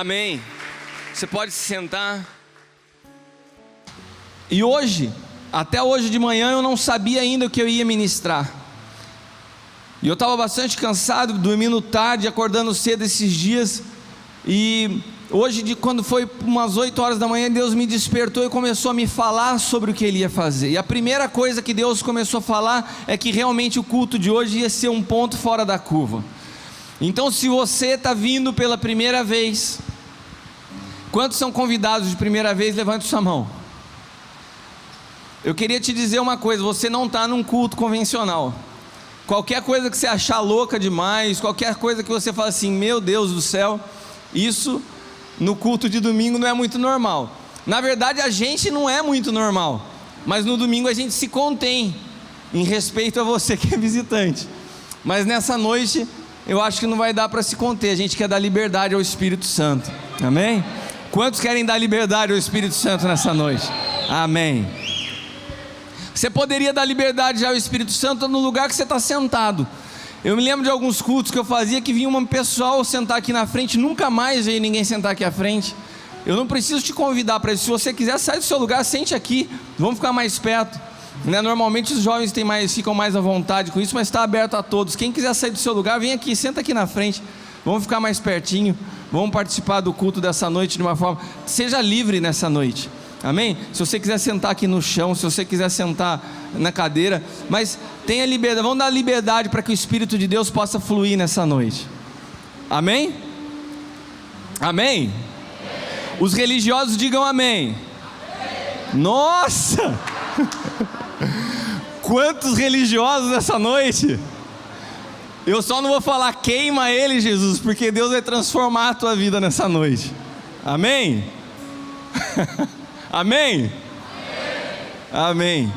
Amém. Você pode se sentar. E hoje, até hoje de manhã, eu não sabia ainda o que eu ia ministrar. E eu estava bastante cansado, dormindo tarde, acordando cedo esses dias. E hoje, quando foi umas 8 horas da manhã, Deus me despertou e começou a me falar sobre o que Ele ia fazer. E a primeira coisa que Deus começou a falar é que realmente o culto de hoje ia ser um ponto fora da curva. Então, se você está vindo pela primeira vez, quantos são convidados de primeira vez? Levante sua mão. Eu queria te dizer uma coisa: você não está num culto convencional. Qualquer coisa que você achar louca demais, qualquer coisa que você fala assim, meu Deus do céu, isso no culto de domingo não é muito normal. Na verdade, a gente não é muito normal, mas no domingo a gente se contém em respeito a você que é visitante. Mas nessa noite eu acho que não vai dar para se conter. A gente quer dar liberdade ao Espírito Santo. Amém? Quantos querem dar liberdade ao Espírito Santo nessa noite? Amém. Você poderia dar liberdade ao Espírito Santo no lugar que você está sentado. Eu me lembro de alguns cultos que eu fazia que vinha um pessoal sentar aqui na frente, nunca mais veio ninguém sentar aqui à frente. Eu não preciso te convidar para isso. Se você quiser sair do seu lugar, sente aqui, vamos ficar mais perto, né? Normalmente os jovens ficam mais à vontade com isso, mas está aberto a todos. Quem quiser sair do seu lugar, vem aqui, senta aqui na frente, vamos ficar mais pertinho, vamos participar do culto dessa noite de uma forma, seja livre nessa noite. Amém? Se você quiser sentar aqui no chão, se você quiser sentar na cadeira, mas tenha liberdade, vamos dar liberdade para que o Espírito de Deus possa fluir nessa noite. Amém? Amém? Os religiosos digam amém. Nossa! Quantos religiosos nessa noite? Eu só não vou falar queima ele, Jesus, porque Deus vai transformar a tua vida nessa noite. Amém? Amém? Amém.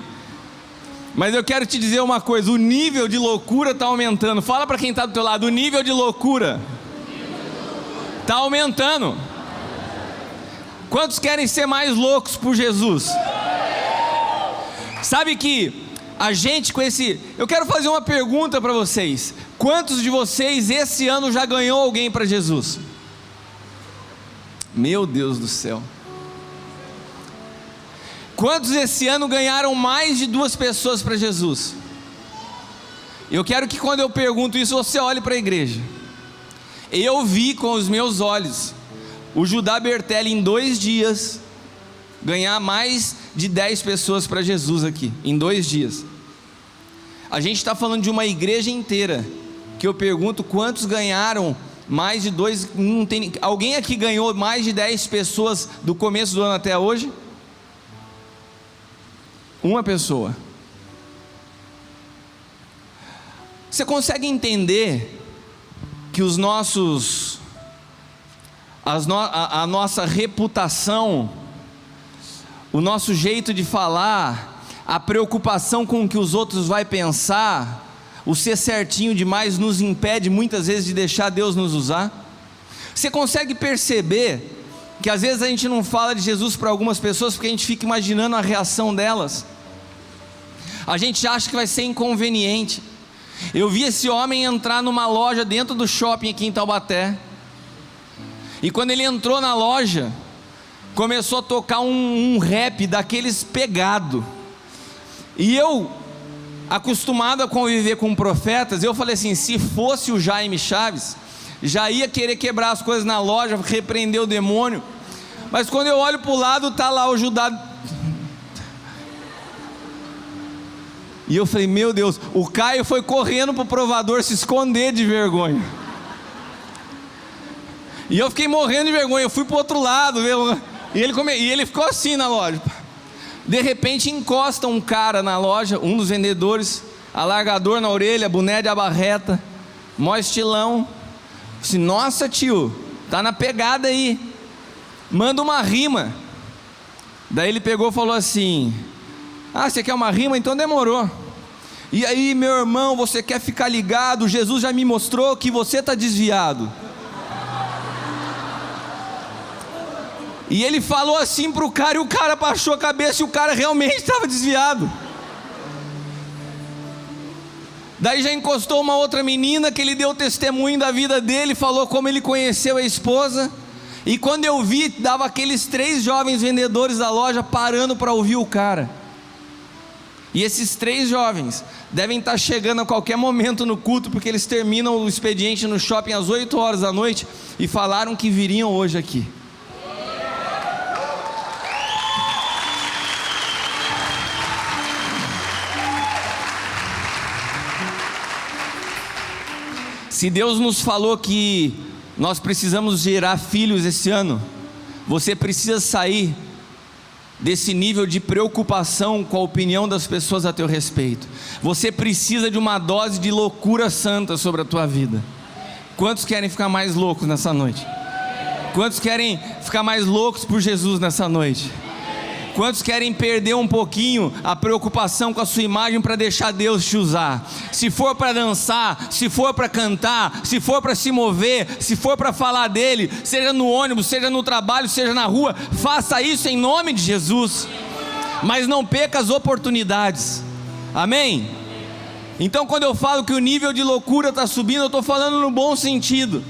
Mas eu quero te dizer uma coisa: o nível de loucura está aumentando. Fala para quem está do teu lado: o nível de loucura está aumentando. Quantos querem ser mais loucos por Jesus? Sabe que a gente com esse... Eu quero fazer uma pergunta para vocês: quantos de vocês esse ano já ganhou alguém para Jesus? Meu Deus do céu. Quantos esse ano ganharam mais de 2 pessoas para Jesus? Eu quero que quando eu pergunto isso, você olhe para a igreja. Eu vi com os meus olhos o Judá Bertelli em 2 dias ganhar mais de 10 pessoas para Jesus aqui, em 2 dias. A gente está falando de uma igreja inteira, que eu pergunto quantos ganharam mais de 2, não tem, alguém aqui ganhou mais de 10 pessoas do começo do ano até hoje? Uma pessoa. Você consegue entender que a nossa reputação, o nosso jeito de falar, a preocupação com o que os outros vão pensar, o ser certinho demais nos impede muitas vezes de deixar Deus nos usar? Você consegue perceber que às vezes a gente não fala de Jesus para algumas pessoas porque a gente fica imaginando a reação delas? A gente acha que vai ser inconveniente. Eu vi esse homem entrar numa loja dentro do shopping aqui em Taubaté, e quando ele entrou na loja, começou a tocar um rap daqueles pegado. E eu, acostumado a conviver com profetas, eu falei assim: se fosse o Jaime Chaves, já ia querer quebrar as coisas na loja, repreender o demônio. Mas quando eu olho para o lado, está lá o Judá. E eu falei: meu Deus, o Caio foi correndo para o provador se esconder de vergonha. E eu fiquei morrendo de vergonha. Eu fui para o outro lado, e ele ficou assim na loja. De repente encosta um cara na loja, um dos vendedores, alargador na orelha, boné de abarreta, mó estilão. Assim: nossa tio, tá na pegada aí, manda uma rima. Daí ele pegou e falou assim: ah, você quer uma rima? Então demorou. E aí, meu irmão, você quer ficar ligado? Jesus já me mostrou que você está desviado. E ele falou assim para o cara, e o cara baixou a cabeça, e o cara realmente estava desviado. Daí já encostou uma outra menina que ele deu testemunho da vida dele, falou como ele conheceu a esposa. E quando eu vi, dava aqueles 3 jovens vendedores da loja parando para ouvir o cara. E esses 3 jovens devem estar chegando a qualquer momento no culto, porque eles terminam o expediente no shopping às 8 horas da noite e falaram que viriam hoje aqui. Se Deus nos falou que nós precisamos gerar filhos esse ano, você precisa sair desse nível de preocupação com a opinião das pessoas a teu respeito. Você precisa de uma dose de loucura santa sobre a tua vida. Quantos querem ficar mais loucos nessa noite? Quantos querem ficar mais loucos por Jesus nessa noite? Quantos querem perder um pouquinho a preocupação com a sua imagem para deixar Deus te usar? Se for para dançar, se for para cantar, se for para se mover, se for para falar dele, seja no ônibus, seja no trabalho, seja na rua, faça isso em nome de Jesus. Mas não perca as oportunidades. Amém? Então, quando eu falo que o nível de loucura está subindo, eu estou falando no bom sentido.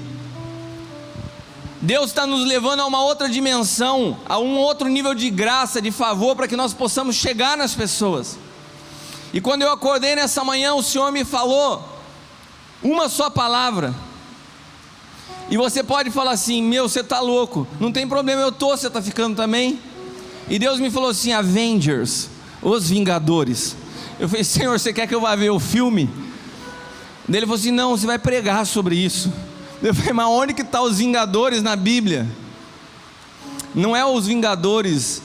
Deus está nos levando a uma outra dimensão, a um outro nível de graça, de favor, para que nós possamos chegar nas pessoas. E quando eu acordei nessa manhã, o Senhor me falou uma só palavra. E você pode falar assim: meu, você está louco. Não tem problema, eu estou, você está ficando também. E Deus me falou assim: Avengers, os Vingadores. Eu falei: Senhor, você quer que eu vá ver o filme? Ele falou assim: não, você vai pregar sobre isso. Eu falei: mas onde que está os Vingadores na Bíblia? Não é os Vingadores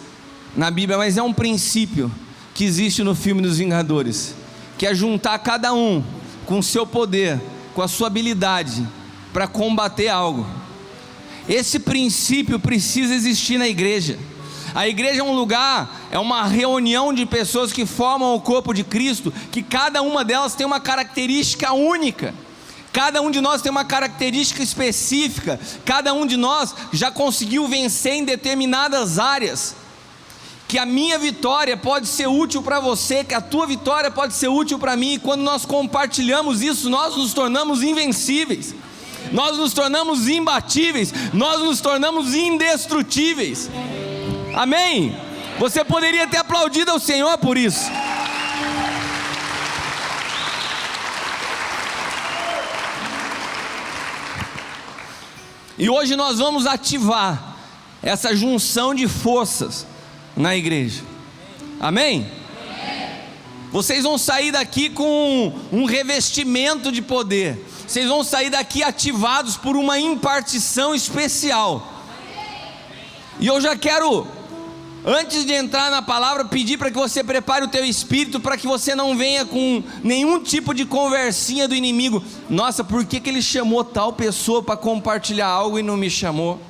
na Bíblia, mas é um princípio que existe no filme dos Vingadores, que é juntar cada um com o seu poder, com a sua habilidade, para combater algo. Esse princípio precisa existir na igreja. A igreja é um lugar, é uma reunião de pessoas que formam o corpo de Cristo, que cada uma delas tem uma característica única. Cada um de nós tem uma característica específica. Cada um de nós já conseguiu vencer em determinadas áreas. Que a minha vitória pode ser útil para você, que a tua vitória pode ser útil para mim. E quando nós compartilhamos isso, nós nos tornamos invencíveis. Nós nos tornamos imbatíveis. Nós nos tornamos indestrutíveis. Amém? Você poderia ter aplaudido ao Senhor por isso. E hoje nós vamos ativar essa junção de forças na igreja. Amém? Vocês vão sair daqui com um revestimento de poder. Vocês vão sair daqui ativados por uma impartição especial. E eu já quero, antes de entrar na palavra, pedir para que você prepare o teu espírito, para que você não venha com nenhum tipo de conversinha do inimigo. Nossa, por que ele chamou tal pessoa para compartilhar algo e não me chamou?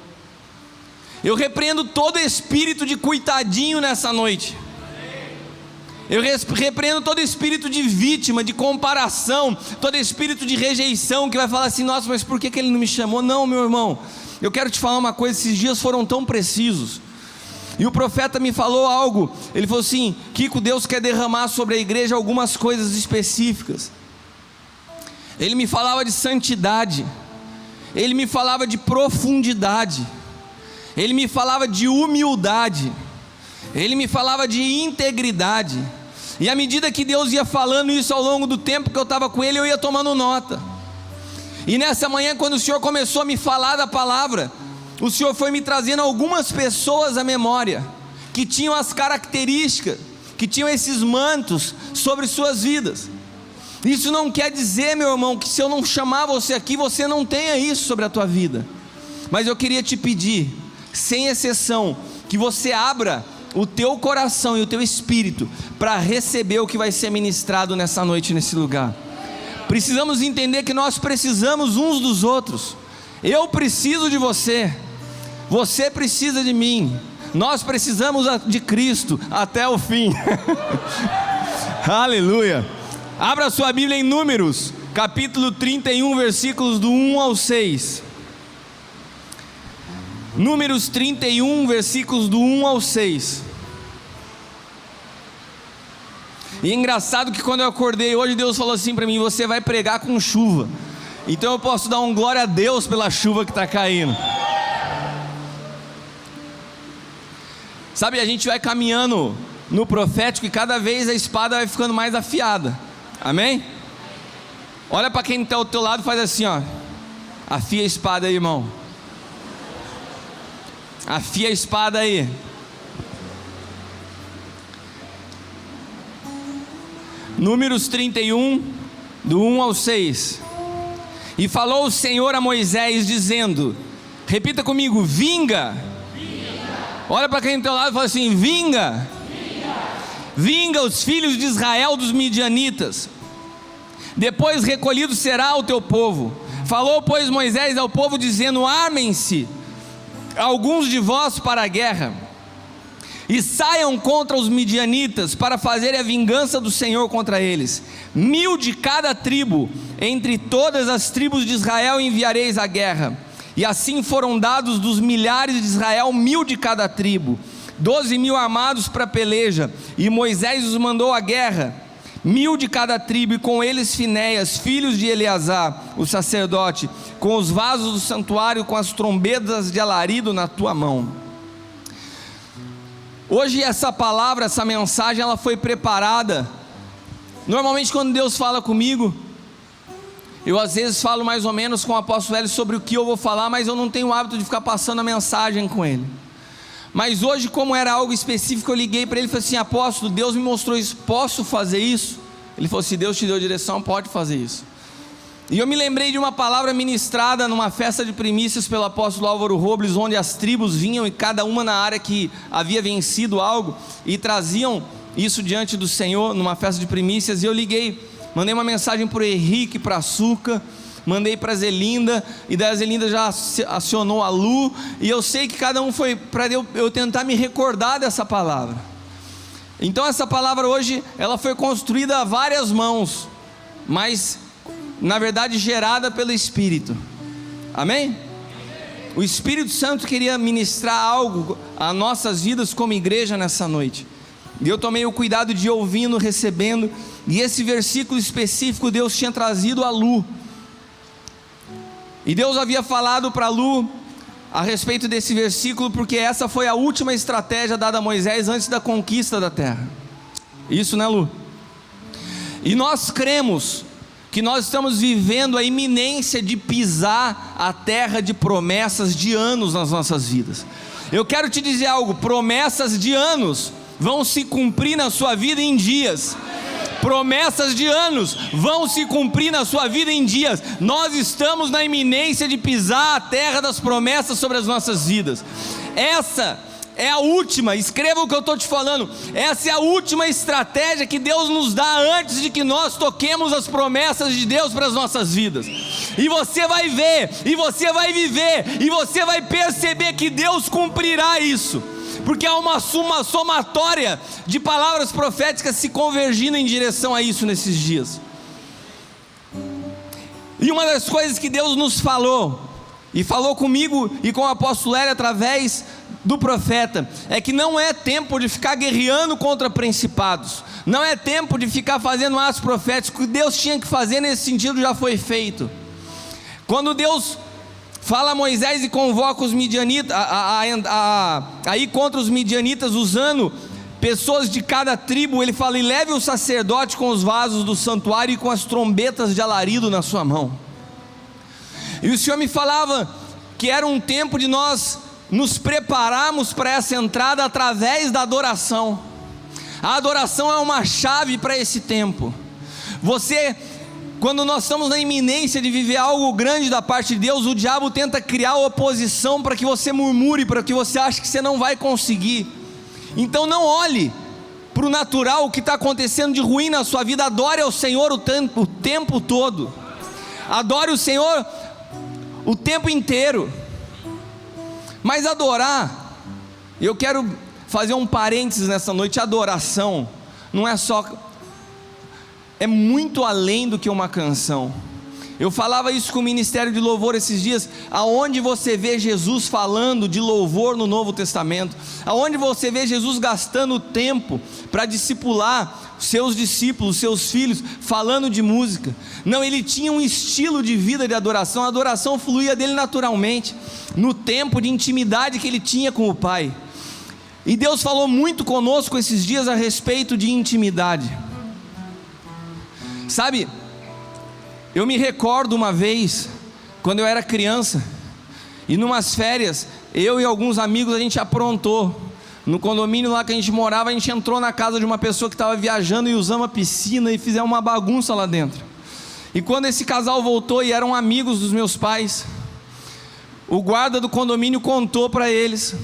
Eu repreendo todo espírito de coitadinho nessa noite. Eu repreendo todo espírito de vítima, de comparação, todo espírito de rejeição que vai falar assim: nossa, mas por que ele não me chamou? Não, meu irmão, eu quero te falar uma coisa, esses dias foram tão precisos. E o profeta me falou algo. Ele falou assim: Kiko, Deus quer derramar sobre a igreja algumas coisas específicas. Ele me falava de santidade, ele me falava de profundidade, ele me falava de humildade, ele me falava de integridade. E à medida que Deus ia falando isso ao longo do tempo que eu estava com ele, eu ia tomando nota. E nessa manhã, quando o Senhor começou a me falar da palavra, o Senhor foi me trazendo algumas pessoas à memória, que tinham as características, que tinham esses mantos sobre suas vidas. Isso não quer dizer, meu irmão, que se eu não chamar você aqui, você não tenha isso sobre a tua vida. Mas eu queria te pedir, sem exceção, que você abra o teu coração e o teu espírito para receber o que vai ser ministrado nessa noite, nesse lugar. Precisamos entender que nós precisamos uns dos outros. Eu preciso de você, você precisa de mim, nós precisamos de Cristo até o fim. Aleluia. Abra sua Bíblia em Números, capítulo 31, versículos do 1 ao 6. Números 31, versículos do 1 ao 6. E é engraçado que quando eu acordei hoje, Deus falou assim para mim: você vai pregar com chuva. Então eu posso dar um glória a Deus pela chuva que está caindo. Sabe, a gente vai caminhando no profético e cada vez a espada vai ficando mais afiada. Amém? Olha para quem está ao teu lado e faz assim, ó. Afia a espada aí, irmão. Afia a espada aí. Números 31, do 1 ao 6. E falou o Senhor a Moisés dizendo, repita comigo, vinga. Olha para quem está ao lado e fala assim, vinga. Vinga os filhos de Israel dos midianitas. Depois recolhido será o teu povo. Falou, pois, Moisés ao povo dizendo, armem-se alguns de vós para a guerra, e saiam contra os midianitas, para fazerem a vingança do Senhor contra eles. 1000 de cada tribo, entre todas as tribos de Israel enviareis à guerra. E assim foram dados dos milhares de Israel 1000 de cada tribo, 12.000 armados para peleja. E Moisés os mandou à guerra, 1000 de cada tribo, e com eles Finéias, filhos de Eleazar, o sacerdote, com os vasos do santuário, com as trombetas de alarido na tua mão. Hoje essa palavra, essa mensagem, ela foi preparada. Normalmente quando Deus fala comigo, eu às vezes falo mais ou menos com o apóstolo Hélio sobre o que eu vou falar, mas eu não tenho o hábito de ficar passando a mensagem com ele. Mas hoje, como era algo específico, eu liguei para ele e falei assim, apóstolo, Deus me mostrou isso, posso fazer isso? Ele falou, se Deus te deu direção, pode fazer isso. E eu me lembrei de uma palavra ministrada numa festa de primícias pelo apóstolo Álvaro Robles, onde as tribos vinham e cada uma na área que havia vencido algo, e traziam isso diante do Senhor, numa festa de primícias. E eu liguei, mandei uma mensagem para o Henrique, para a Suca, mandei para a Zelinda, e daí a Zelinda já acionou a Lu, e eu sei que cada um foi para eu tentar me recordar dessa palavra. Então essa palavra hoje, ela foi construída a várias mãos, mas na verdade gerada pelo Espírito. Amém? O Espírito Santo queria ministrar algo a nossas vidas como igreja nessa noite, e eu tomei o cuidado de ir ouvindo, recebendo, e esse versículo específico Deus tinha trazido a Lu. E Deus havia falado para Lu a respeito desse versículo, porque essa foi a última estratégia dada a Moisés antes da conquista da terra. Isso, né, Lu? E nós cremos que nós estamos vivendo a iminência de pisar a terra de promessas de anos nas nossas vidas. Eu quero te dizer algo, promessas de anos vão se cumprir na sua vida em dias. Promessas de anos vão se cumprir na sua vida em dias. Nós estamos na iminência de pisar a terra das promessas sobre as nossas vidas. Essa é a última, escreva o que eu estou te falando, essa é a última estratégia que Deus nos dá antes de que nós toquemos as promessas de Deus para as nossas vidas. E você vai ver, e você vai viver, e você vai perceber que Deus cumprirá isso, porque há uma somatória de palavras proféticas se convergindo em direção a isso nesses dias. E uma das coisas que Deus nos falou, e falou comigo e com o apóstolo Hélio através do profeta, é que não é tempo de ficar guerreando contra principados, não é tempo de ficar fazendo atos proféticos. O que Deus tinha que fazer nesse sentido já foi feito. Quando Deus fala a Moisés e convoca os midianitas a ir contra os midianitas, usando pessoas de cada tribo, ele fala, e leve o sacerdote com os vasos do santuário e com as trombetas de alarido na sua mão. E o Senhor me falava que era um tempo de nós nos prepararmos para essa entrada através da adoração. A adoração é uma chave para esse tempo. Quando nós estamos na iminência de viver algo grande da parte de Deus, o diabo tenta criar oposição para que você murmure, para que você ache que você não vai conseguir. Então não olhe para o natural, o que está acontecendo de ruim na sua vida. Adore ao Senhor o tempo todo. Adore o Senhor o tempo inteiro. Mas adorar, eu quero fazer um parênteses nessa noite. Adoração não é só, é muito além do que uma canção. Eu falava isso com o Ministério de Louvor esses dias. Aonde você vê Jesus falando de louvor no Novo Testamento? Aonde você vê Jesus gastando tempo para discipular seus discípulos, seus filhos, falando de música? Não, ele tinha um estilo de vida de adoração. A adoração fluía dele naturalmente, no tempo de intimidade que ele tinha com o Pai. E Deus falou muito conosco esses dias a respeito de intimidade. Sabe, eu me recordo uma vez, quando eu era criança, e numas férias, eu e alguns amigos, a gente aprontou. No condomínio lá que a gente morava, a gente entrou na casa de uma pessoa que estava viajando e usamos a piscina e fizemos uma bagunça lá dentro. E quando esse casal voltou, e eram amigos dos meus pais, o guarda do condomínio contou para eles,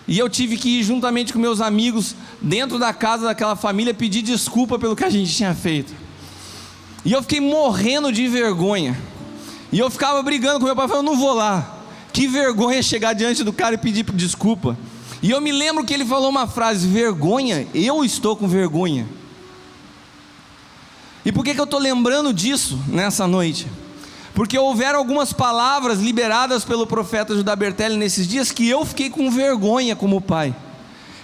e eu tive que ir juntamente com meus amigos dentro da casa daquela família pedir desculpa pelo que a gente tinha feito. E eu fiquei morrendo de vergonha, e eu ficava brigando com meu pai, falando: eu não vou lá, que vergonha chegar diante do cara e pedir desculpa. E eu me lembro que ele falou uma frase: vergonha? Eu estou com vergonha. E por que eu estou lembrando disso nessa noite? Porque houveram algumas palavras liberadas pelo profeta Judá Bertelli nesses dias que eu fiquei com vergonha como pai.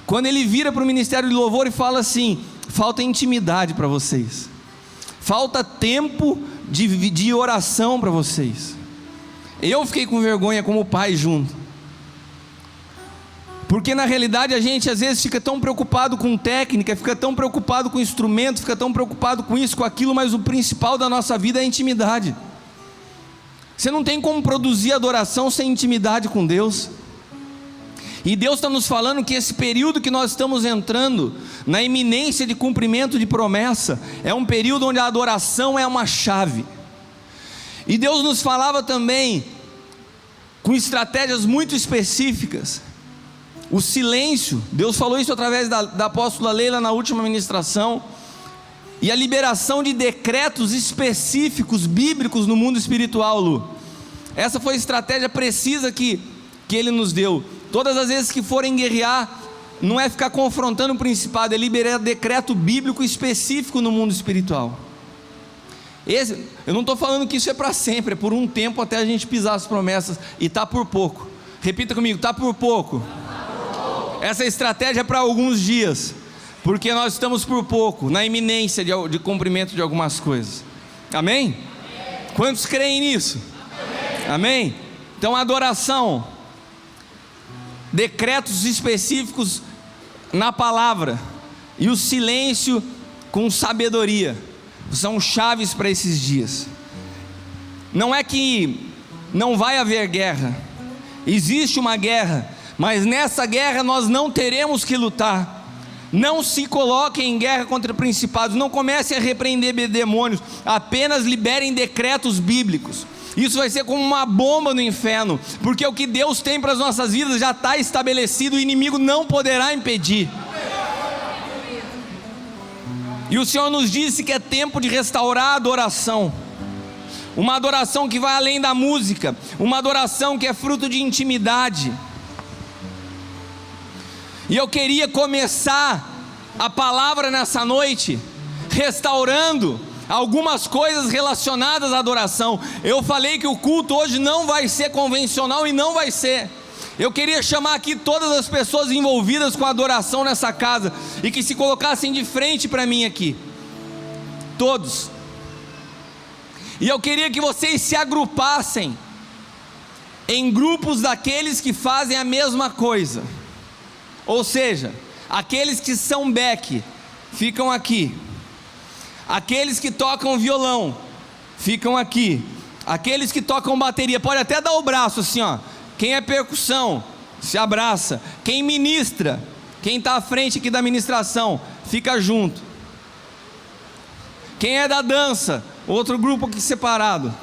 Quando ele vira para o ministério de louvor e fala assim: falta intimidade para vocês, falta tempo de oração para vocês. Eu fiquei com vergonha como pai junto. Porque na realidade a gente às vezes fica tão preocupado com técnica, fica tão preocupado com instrumento, fica tão preocupado com isso, com aquilo, mas o principal da nossa vida é a intimidade. Você não tem como produzir adoração sem intimidade com Deus. E Deus está nos falando que esse período que nós estamos entrando, na iminência de cumprimento de promessa, é um período onde a adoração é uma chave. E Deus nos falava também, com estratégias muito específicas, o silêncio. Deus falou isso através da apóstola Leila na última ministração, e a liberação de decretos específicos, bíblicos no mundo espiritual, Lu. Essa foi a estratégia precisa que Ele nos deu. Todas as vezes que forem guerrear, não é ficar confrontando o principado, é liberar decreto bíblico específico no mundo espiritual. Eu não estou falando que isso é para sempre, é por um tempo até a gente pisar as promessas, e está por pouco. Repita comigo: está por pouco. Essa estratégia é para alguns dias, porque nós estamos por pouco, na iminência de cumprimento de algumas coisas. Amém? Amém. Quantos creem nisso? Amém. Amém? Então, adoração, decretos específicos na palavra, e o silêncio com sabedoria, são chaves para esses dias. Não é que não vai haver guerra, existe uma guerra, mas nessa guerra nós não teremos que lutar. Não se coloquem em guerra contra principados, não comecem a repreender demônios, apenas liberem decretos bíblicos. Isso vai ser como uma bomba no inferno, porque o que Deus tem para as nossas vidas já está estabelecido, o inimigo não poderá impedir. E o Senhor nos disse que é tempo de restaurar a adoração, uma adoração que vai além da música, uma adoração que é fruto de intimidade. E eu queria começar a palavra nessa noite restaurando algumas coisas relacionadas à adoração. Eu falei que o culto hoje não vai ser convencional, e não vai ser. Eu queria chamar aqui todas as pessoas envolvidas com a adoração nessa casa, e que se colocassem de frente para mim aqui, todos. E eu queria que vocês se agrupassem em grupos daqueles que fazem a mesma coisa. Ou seja, aqueles que são back, ficam aqui. Aqueles que tocam violão, ficam aqui. Aqueles que tocam bateria, pode até dar o braço assim, ó. Quem é percussão, se abraça. Quem ministra, quem está à frente aqui da ministração, fica junto. Quem é da dança, outro grupo aqui separado.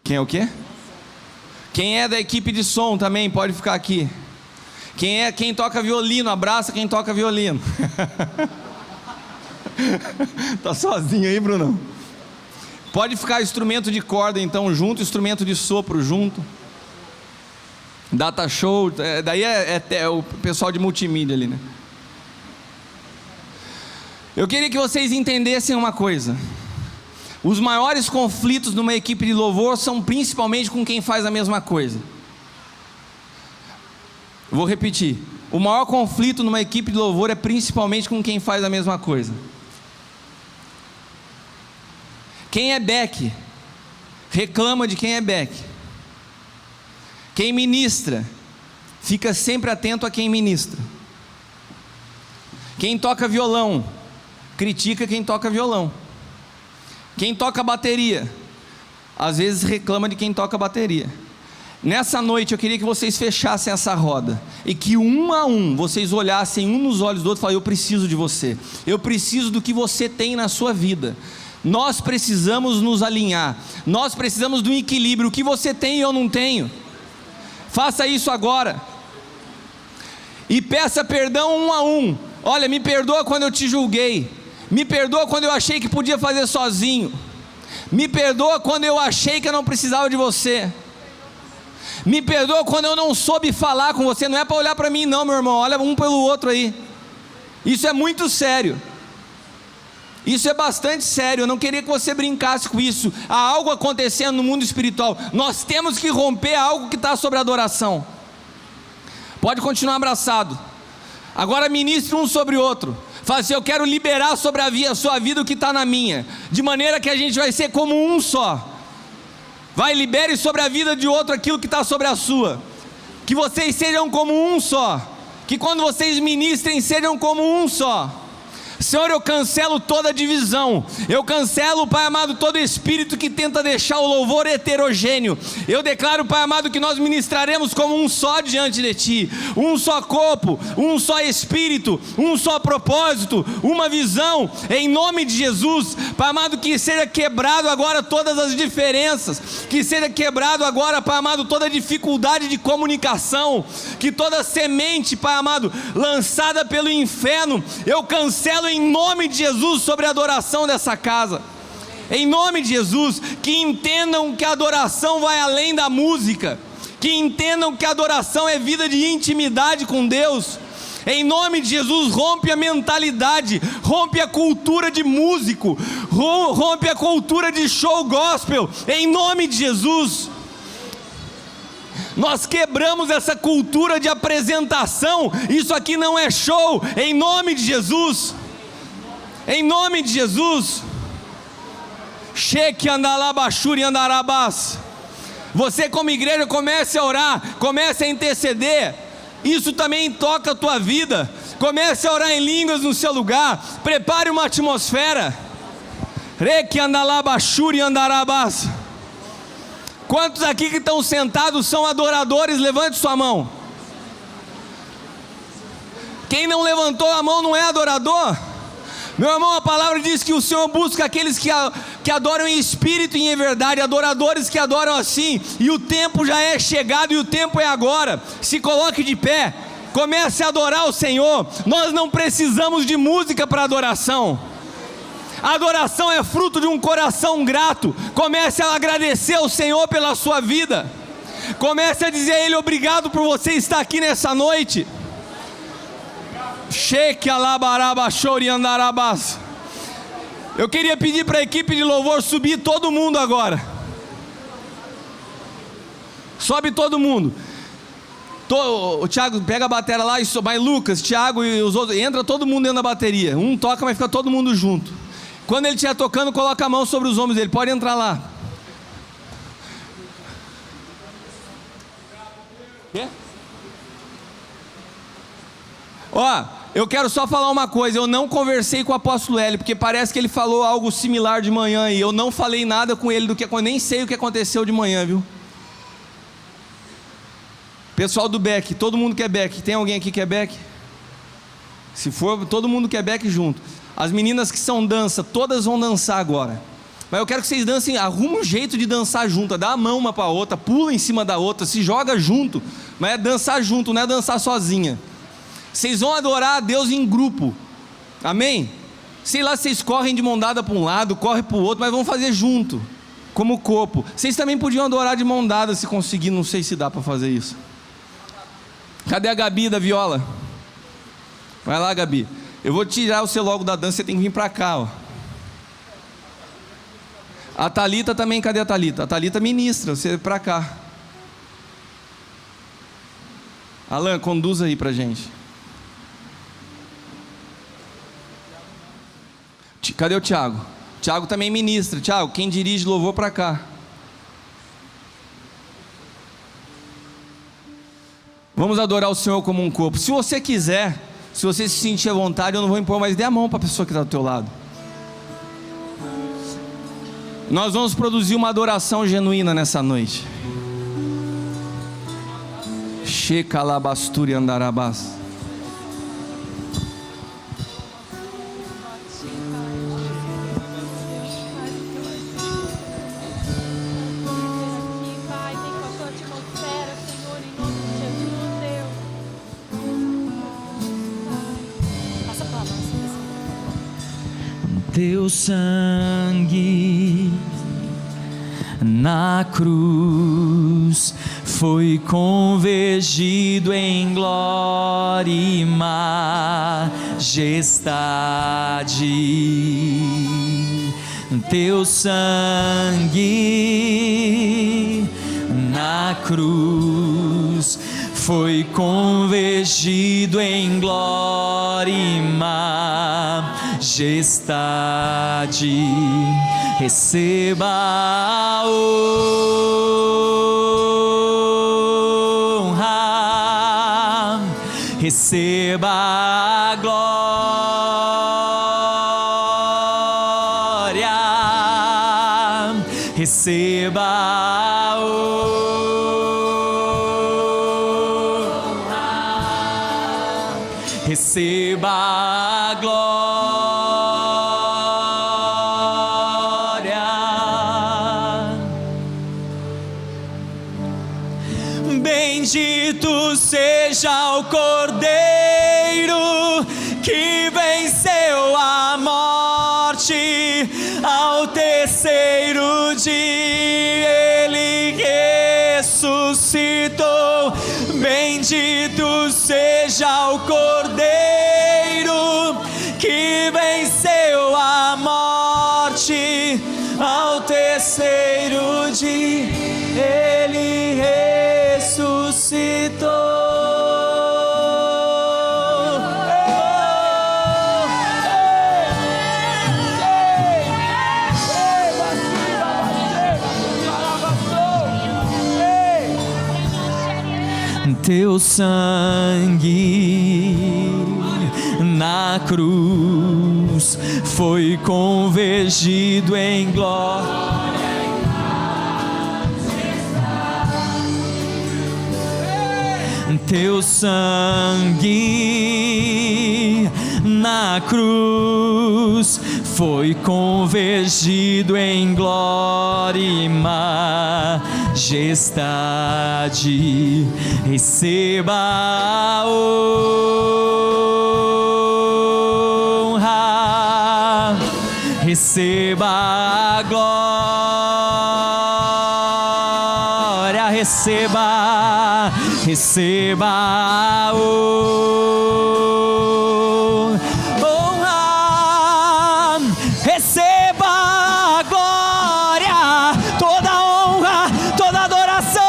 Quem é o quê? Quem é da equipe de som também pode ficar aqui. Quem toca violino, abraça quem toca violino. Tá sozinho aí, Brunão? Pode ficar instrumento de corda então junto, instrumento de sopro junto. Data show, daí é o pessoal de multimídia ali, né? Eu queria que vocês entendessem uma coisa. Os maiores conflitos numa equipe de louvor são principalmente com quem faz a mesma coisa. Vou repetir. O maior conflito numa equipe de louvor é principalmente com quem faz a mesma coisa. Quem é back reclama de quem é back. Quem ministra fica sempre atento a quem ministra. Quem toca violão critica quem toca violão. Quem toca bateria às vezes reclama de quem toca bateria. Nessa noite eu queria que vocês fechassem essa roda e que um a um vocês olhassem um nos olhos do outro e falassem: eu preciso de você, eu preciso do que você tem na sua vida. Nós precisamos nos alinhar, nós precisamos do equilíbrio. O que você tem e eu não tenho. Faça isso agora e peça perdão um a um. Olha, me perdoa quando eu te julguei, me perdoa quando eu achei que podia fazer sozinho, me perdoa quando eu achei que eu não precisava de você, me perdoa quando eu não soube falar com você. Não é para olhar para mim não, meu irmão, olha um pelo outro aí. Isso é muito sério, isso é bastante sério. Eu não queria que você brincasse com isso. Há algo acontecendo no mundo espiritual, nós temos que romper algo que está sobre a adoração. Pode continuar abraçado, agora ministre um sobre o outro. Fala assim: eu quero liberar sobre a sua vida o que está na minha, de maneira que a gente vai ser como um só. Vai, libere sobre a vida de outro aquilo que está sobre a sua. Que vocês sejam como um só. Que quando vocês ministrem sejam como um só. Senhor, eu cancelo toda divisão, eu cancelo, Pai amado, todo espírito que tenta deixar o louvor heterogêneo. Eu declaro, Pai amado, que nós ministraremos como um só diante de Ti, um só corpo, um só espírito, um só propósito, uma visão, em nome de Jesus. Pai amado, que seja quebrado agora todas as diferenças, que seja quebrado agora, Pai amado, toda dificuldade de comunicação, que toda semente, Pai amado, lançada pelo inferno, eu cancelo em nome de Jesus sobre a adoração dessa casa. Em nome de Jesus, que entendam que a adoração vai além da música, que entendam que a adoração é vida de intimidade com Deus. Em nome de Jesus, rompe a mentalidade, rompe a cultura de músico, rompe a cultura de show gospel, em nome de Jesus. Nós quebramos essa cultura de apresentação, isso aqui não é show, em nome de Jesus. Em nome de Jesus. Cheque andalabachuri andarabás. Você como igreja comece a orar, comece a interceder. Isso também toca a tua vida. Comece a orar em línguas no seu lugar. Prepare uma atmosfera. Reque andalabachuri andarabás. Quantos aqui que estão sentados são adoradores? Levante sua mão. Quem não levantou a mão não é adorador? Meu irmão, a palavra diz que o Senhor busca aqueles que adoram em espírito e em verdade, adoradores que adoram assim, e o tempo já é chegado e o tempo é agora. Se coloque de pé, comece a adorar o Senhor. Nós não precisamos de música para adoração. A adoração é fruto de um coração grato. Comece a agradecer ao Senhor pela sua vida, comece a dizer a Ele obrigado por você estar aqui nessa noite. Cheque alabaraba chori andarabás. Eu queria pedir para a equipe de louvor subir todo mundo agora. Sobe todo mundo. O Thiago pega a bateria lá e vai Lucas, Thiago e os outros. Entra todo mundo dentro da bateria. Um toca, mas fica todo mundo junto. Quando ele estiver tocando, coloca a mão sobre os ombros dele. Pode entrar lá. Quê? Ó, eu quero só falar uma coisa. Eu não conversei com o apóstolo Hélio, porque parece que ele falou algo similar de manhã, e eu não falei nada com ele do que, eu nem sei o que aconteceu de manhã, viu? Pessoal do Beck, todo mundo quer Beck. Tem alguém aqui que é Beck? Se for, todo mundo quer Beck junto. As meninas que são dança, todas vão dançar agora. Mas eu quero que vocês dancem, arruma um jeito de dançar junto. Dá a mão uma para a outra, pula em cima da outra, se joga junto. Mas é dançar junto, não é dançar sozinha. Vocês vão adorar a Deus em grupo, amém? Sei lá, vocês correm de mão dada para um lado, correm para o outro, mas vão fazer junto, como corpo. Vocês também podiam adorar de mão dada se conseguir, não sei se dá para fazer isso. Cadê a Gabi da viola? Vai lá, Gabi. Eu vou tirar você logo da dança, você tem que vir para cá, ó. A Thalita também, cadê a Thalita? A Thalita ministra, você para cá. Alan, conduz aí pra gente. Cadê o Thiago? Thiago também ministra. Thiago, quem dirige louvor pra cá. Vamos adorar o Senhor como um corpo. Se você quiser, se você se sentir à vontade, eu não vou impor, mas dê a mão para a pessoa que está do teu lado. Nós vamos produzir uma adoração genuína nessa noite. Shekalabasturi andarabás. Teu sangue na cruz foi convergido em glória e majestade. Teu sangue na cruz foi convergido em glória e majestade. Receba a honra, receba a glória, receba a honra, receba a glória. Bendito seja o Cordeiro que venceu a morte, ao terceiro dia ele ressuscitou. Bendito seja o Cordeiro que venceu a morte, ao terceiro dia ele ressuscitou. Teu sangue na cruz foi convergido em glória. Teu sangue na cruz foi convergido em glória e majestade. Receba a honra, receba a glória, receba a honra, receba a glória, toda honra, toda adoração.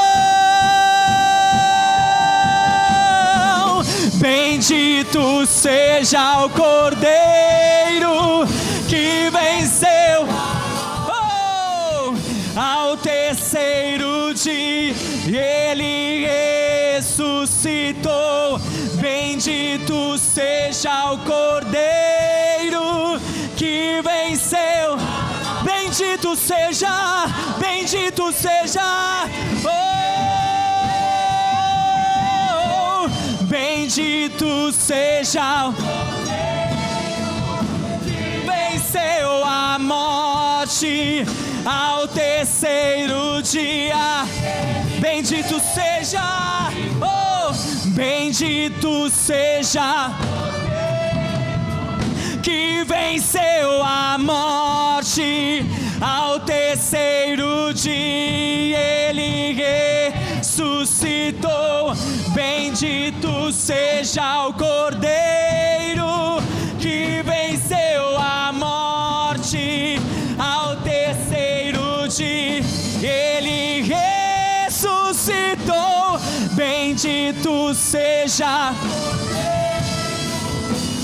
Bendito seja o Cordeiro que venceu ao terceiro dia ele ressuscitou. Bendito seja o Cordeiro que venceu. Bendito seja, bendito seja, oh, bendito seja o Cordeiro que venceu a morte, ao terceiro dia. Bendito seja, oh, bendito seja que venceu a morte, ao terceiro dia ele ressuscitou. Bendito seja o Cordeiro que venceu a morte, ao terceiro dia ele ressuscitou. Bendito bendito seja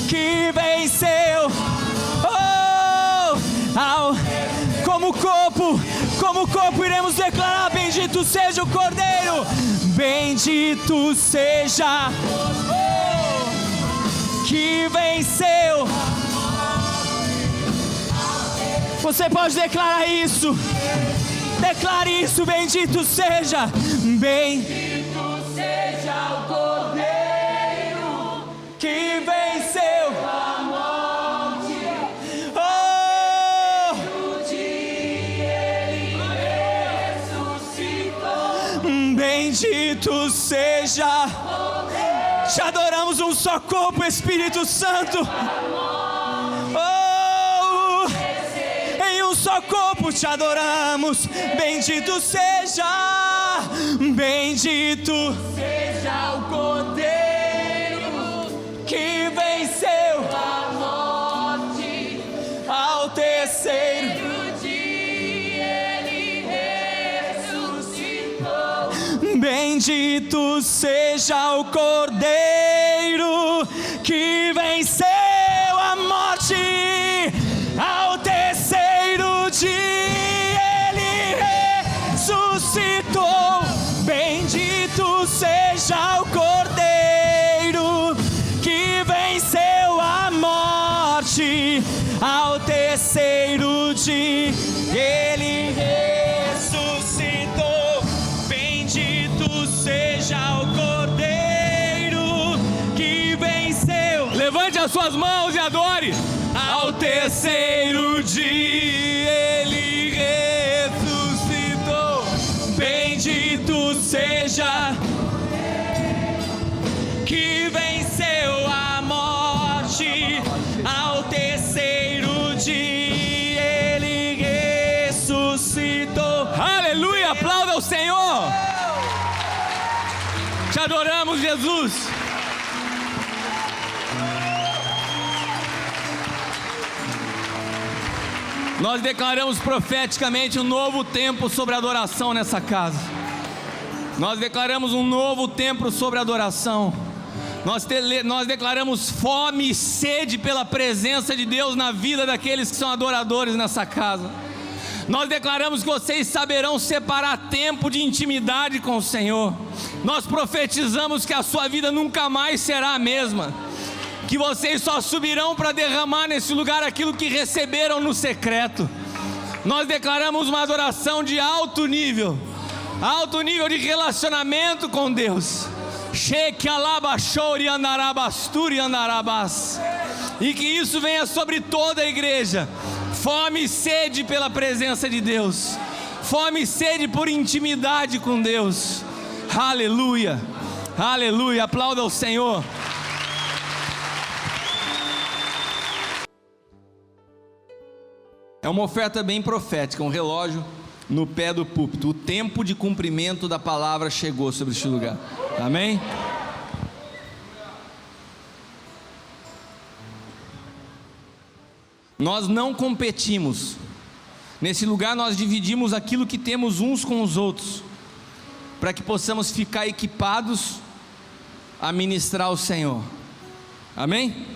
que venceu. Como corpo iremos declarar: bendito seja o Cordeiro, bendito seja que venceu. Você pode declarar isso. Declare isso: bendito seja. Bendito seja o Cordeiro que venceu a morte. Ele ressuscitou. Bendito seja. Te adoramos, um só corpo, Espírito Santo. Em um só corpo te adoramos. Bendito seja. Bendito seja o Cordeiro que venceu a morte. Ao terceiro dia ele ressuscitou. Bendito seja o Cordeiro que venceu a morte. Ao terceiro dia ele ressuscitou. Bendito seja o Cordeiro que venceu a morte. Ao terceiro dia ele ressuscitou. Bendito seja o Cordeiro que venceu. Levante as suas mãos e adore. Ao terceiro dia ele ressuscitou. Bendito seja que venceu a morte. Ao terceiro dia ele ressuscitou. Aleluia, aplauda ao Senhor. Te adoramos, Jesus. Nós declaramos profeticamente um novo tempo sobre adoração nessa casa. Nós declaramos um novo tempo sobre adoração. Nós declaramos fome e sede pela presença de Deus na vida daqueles que são adoradores nessa casa. Nós declaramos que vocês saberão separar tempo de intimidade com o Senhor. Nós profetizamos que a sua vida nunca mais será a mesma, que vocês só subirão para derramar nesse lugar aquilo que receberam no secreto. Nós declaramos uma adoração de alto nível de relacionamento com Deus. E que isso venha sobre toda a igreja. Fome e sede pela presença de Deus, fome e sede por intimidade com Deus. Aleluia, aleluia, aplauda ao Senhor. É uma oferta bem profética, um relógio no pé do púlpito. O tempo de cumprimento da palavra chegou sobre este lugar. Amém? Nós não competimos. Nesse lugar nós dividimos aquilo que temos uns com os outros, para que possamos ficar equipados a ministrar ao Senhor. Amém?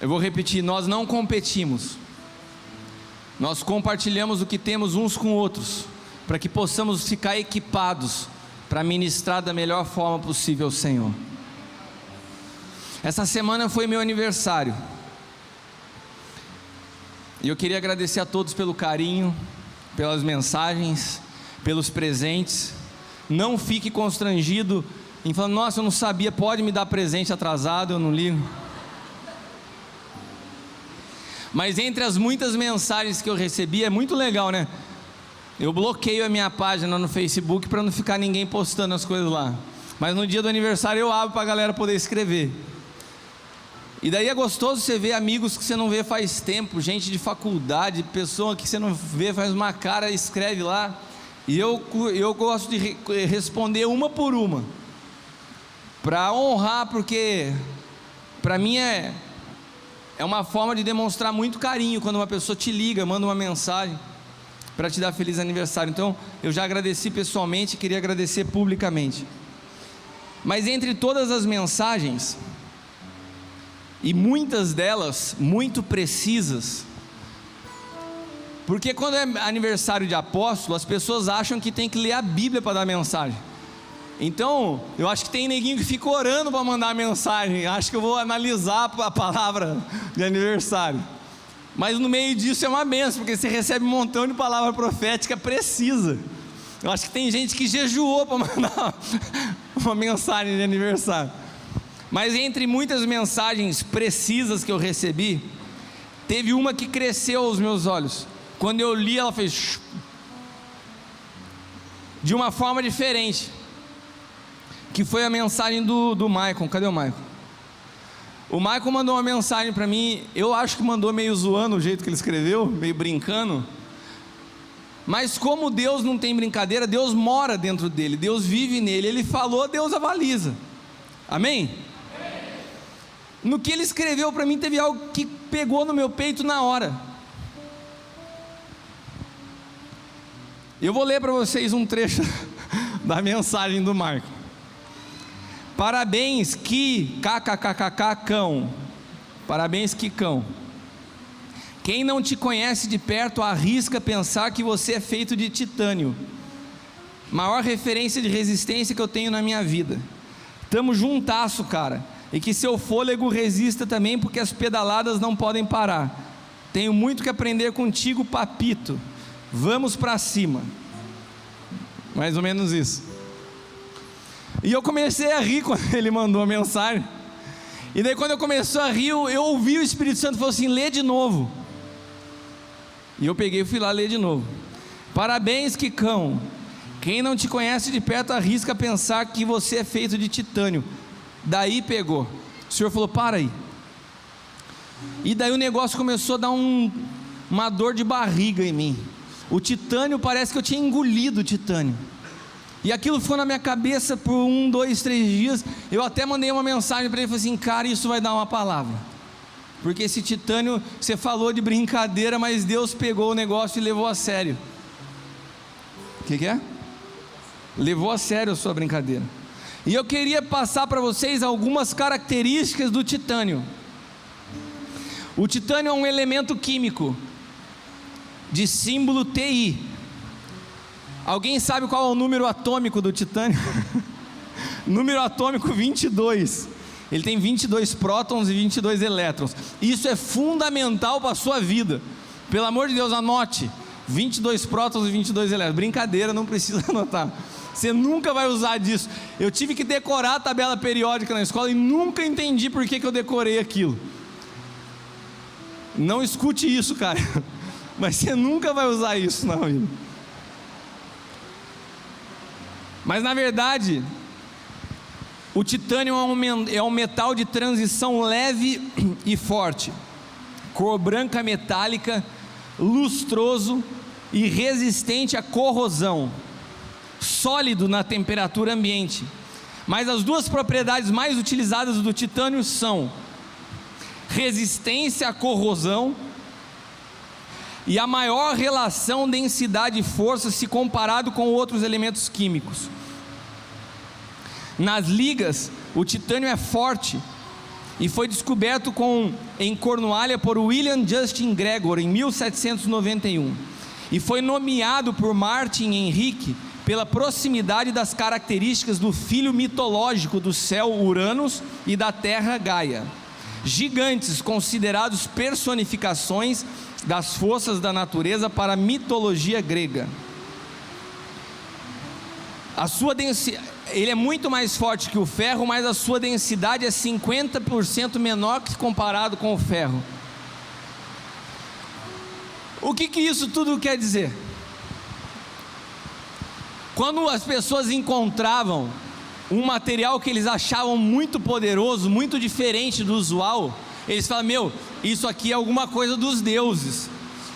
Eu vou repetir, nós não competimos. Nós compartilhamos o que temos uns com outros, para que possamos ficar equipados para ministrar da melhor forma possível ao Senhor. Essa semana foi meu aniversário, e eu queria agradecer a todos pelo carinho, pelas mensagens, pelos presentes. Não fique constrangido em falar: nossa, eu não sabia, pode me dar presente atrasado, eu não ligo. Mas entre as muitas mensagens que eu recebi, é muito legal, né? Eu bloqueio a minha página no Facebook para não ficar ninguém postando as coisas lá. Mas no dia do aniversário eu abro para a galera poder escrever. E daí é gostoso você ver amigos que você não vê faz tempo, gente de faculdade, pessoa que você não vê faz uma cara, escreve lá. E eu gosto de responder uma por uma, para honrar, porque para mim é uma forma de demonstrar muito carinho quando uma pessoa te liga, manda uma mensagem para te dar feliz aniversário. Então eu já agradeci pessoalmente, queria agradecer publicamente. Mas entre todas as mensagens, e muitas delas muito precisas, porque quando é aniversário de apóstolo, as pessoas acham que tem que ler a Bíblia para dar mensagem. Então, eu acho que tem neguinho que fica orando para mandar a mensagem, acho que eu vou analisar a palavra de aniversário. Mas no meio disso é uma benção, porque você recebe um montão de palavra profética precisa. Eu acho que tem gente que jejuou para mandar uma mensagem de aniversário. Mas entre muitas mensagens precisas que eu recebi, teve uma que cresceu aos meus olhos. Quando eu li, ela fez de uma forma diferente, que foi a mensagem do Maicon. Cadê o Maicon? O Maicon mandou uma mensagem para mim. Eu acho que mandou meio zoando o jeito que ele escreveu, meio brincando. Mas como Deus não tem brincadeira, Deus mora dentro dele, Deus vive nele. Ele falou, Deus avaliza. Amém? No que ele escreveu para mim, teve algo que pegou no meu peito na hora. Eu vou ler para vocês um trecho da mensagem do Marco. Parabéns que cão. Parabéns que cão. Quem não te conhece de perto arrisca pensar que você é feito de titânio. Maior referência de resistência que eu tenho na minha vida. Tamo juntasso, cara. E que seu fôlego resista também, porque as pedaladas não podem parar. Tenho muito que aprender contigo, papito. Vamos pra cima. Mais ou menos isso. E eu comecei a rir quando ele mandou a mensagem. E daí quando eu comecei a rir, eu ouvi o Espírito Santo falar assim, lê de novo. E eu peguei e fui lá ler de novo. Parabéns, Kikão. Quem não te conhece de perto arrisca pensar que você é feito de titânio. Daí pegou. O Senhor falou, para aí. E daí o negócio começou a dar uma dor de barriga em mim. O titânio, parece que eu tinha engolido o titânio. E aquilo ficou na minha cabeça por 1, 2, 3 dias. Eu até mandei uma mensagem para ele, falei assim, cara, isso vai dar uma palavra. Porque esse titânio, você falou de brincadeira, mas Deus pegou o negócio e levou a sério. O que é? Levou a sério a sua brincadeira. E eu queria passar para vocês algumas características do titânio. O titânio é um elemento químico de símbolo Ti. Alguém sabe qual é o número atômico do titânio? Número atômico 22. Ele tem 22 prótons e 22 elétrons. Isso é fundamental para a sua vida. Pelo amor de Deus, anote. 22 prótons e 22 elétrons. Brincadeira, não precisa anotar. Você nunca vai usar disso. Eu tive que decorar a tabela periódica na escola e nunca entendi por que eu decorei aquilo. Não escute isso, cara. Mas você nunca vai usar isso na vida. Mas na verdade, o titânio é um metal de transição leve e forte, cor branca metálica, lustroso e resistente à corrosão, sólido na temperatura ambiente. Mas as duas propriedades mais utilizadas do titânio são resistência à corrosão e a maior relação densidade e força se comparado com outros elementos químicos. Nas ligas, o titânio é forte e foi descoberto em Cornualha por William Justin Gregor em 1791 e foi nomeado por Martin Henrique pela proximidade das características do filho mitológico do céu Uranus e da terra Gaia, gigantes considerados personificações das forças da natureza para a mitologia grega. Ele é muito mais forte que o ferro, mas a sua densidade é 50% menor que comparado com o ferro. O que isso tudo quer dizer? Quando as pessoas encontravam um material que eles achavam muito poderoso, muito diferente do usual, eles falavam, isso aqui é alguma coisa dos deuses.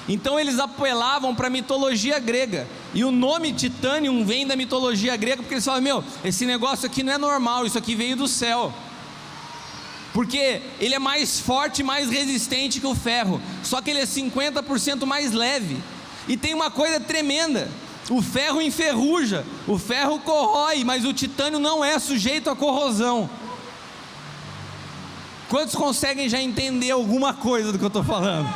Então eles apelavam para a mitologia grega, e o nome Titanium vem da mitologia grega, porque eles falavam, esse negócio aqui não é normal, isso aqui veio do céu, porque ele é mais forte, mais resistente que o ferro, só que ele é 50% mais leve. E tem uma coisa tremenda, O ferro enferruja, o ferro corrói, mas o titânio não é sujeito à corrosão. Quantos conseguem já entender alguma coisa do que eu estou falando?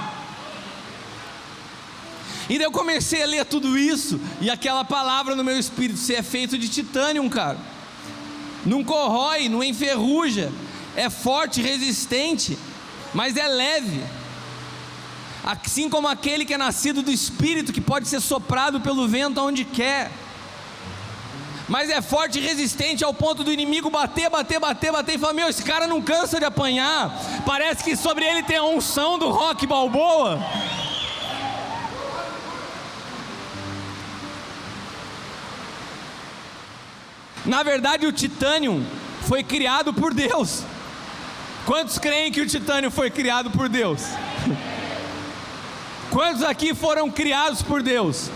E daí eu comecei a ler tudo isso, e aquela palavra no meu espírito: você é feito de titânio, cara. Não corrói, não enferruja, é forte, resistente, mas é leve. Assim como aquele que é nascido do Espírito, que pode ser soprado pelo vento aonde quer, mas é forte e resistente ao ponto do inimigo bater e falar: meu, esse cara não cansa de apanhar, parece que sobre ele tem a unção do Rock Balboa. Na verdade, o titânio foi criado por Deus. Quantos creem que o titânio foi criado por Deus? Quantos aqui foram criados por Deus?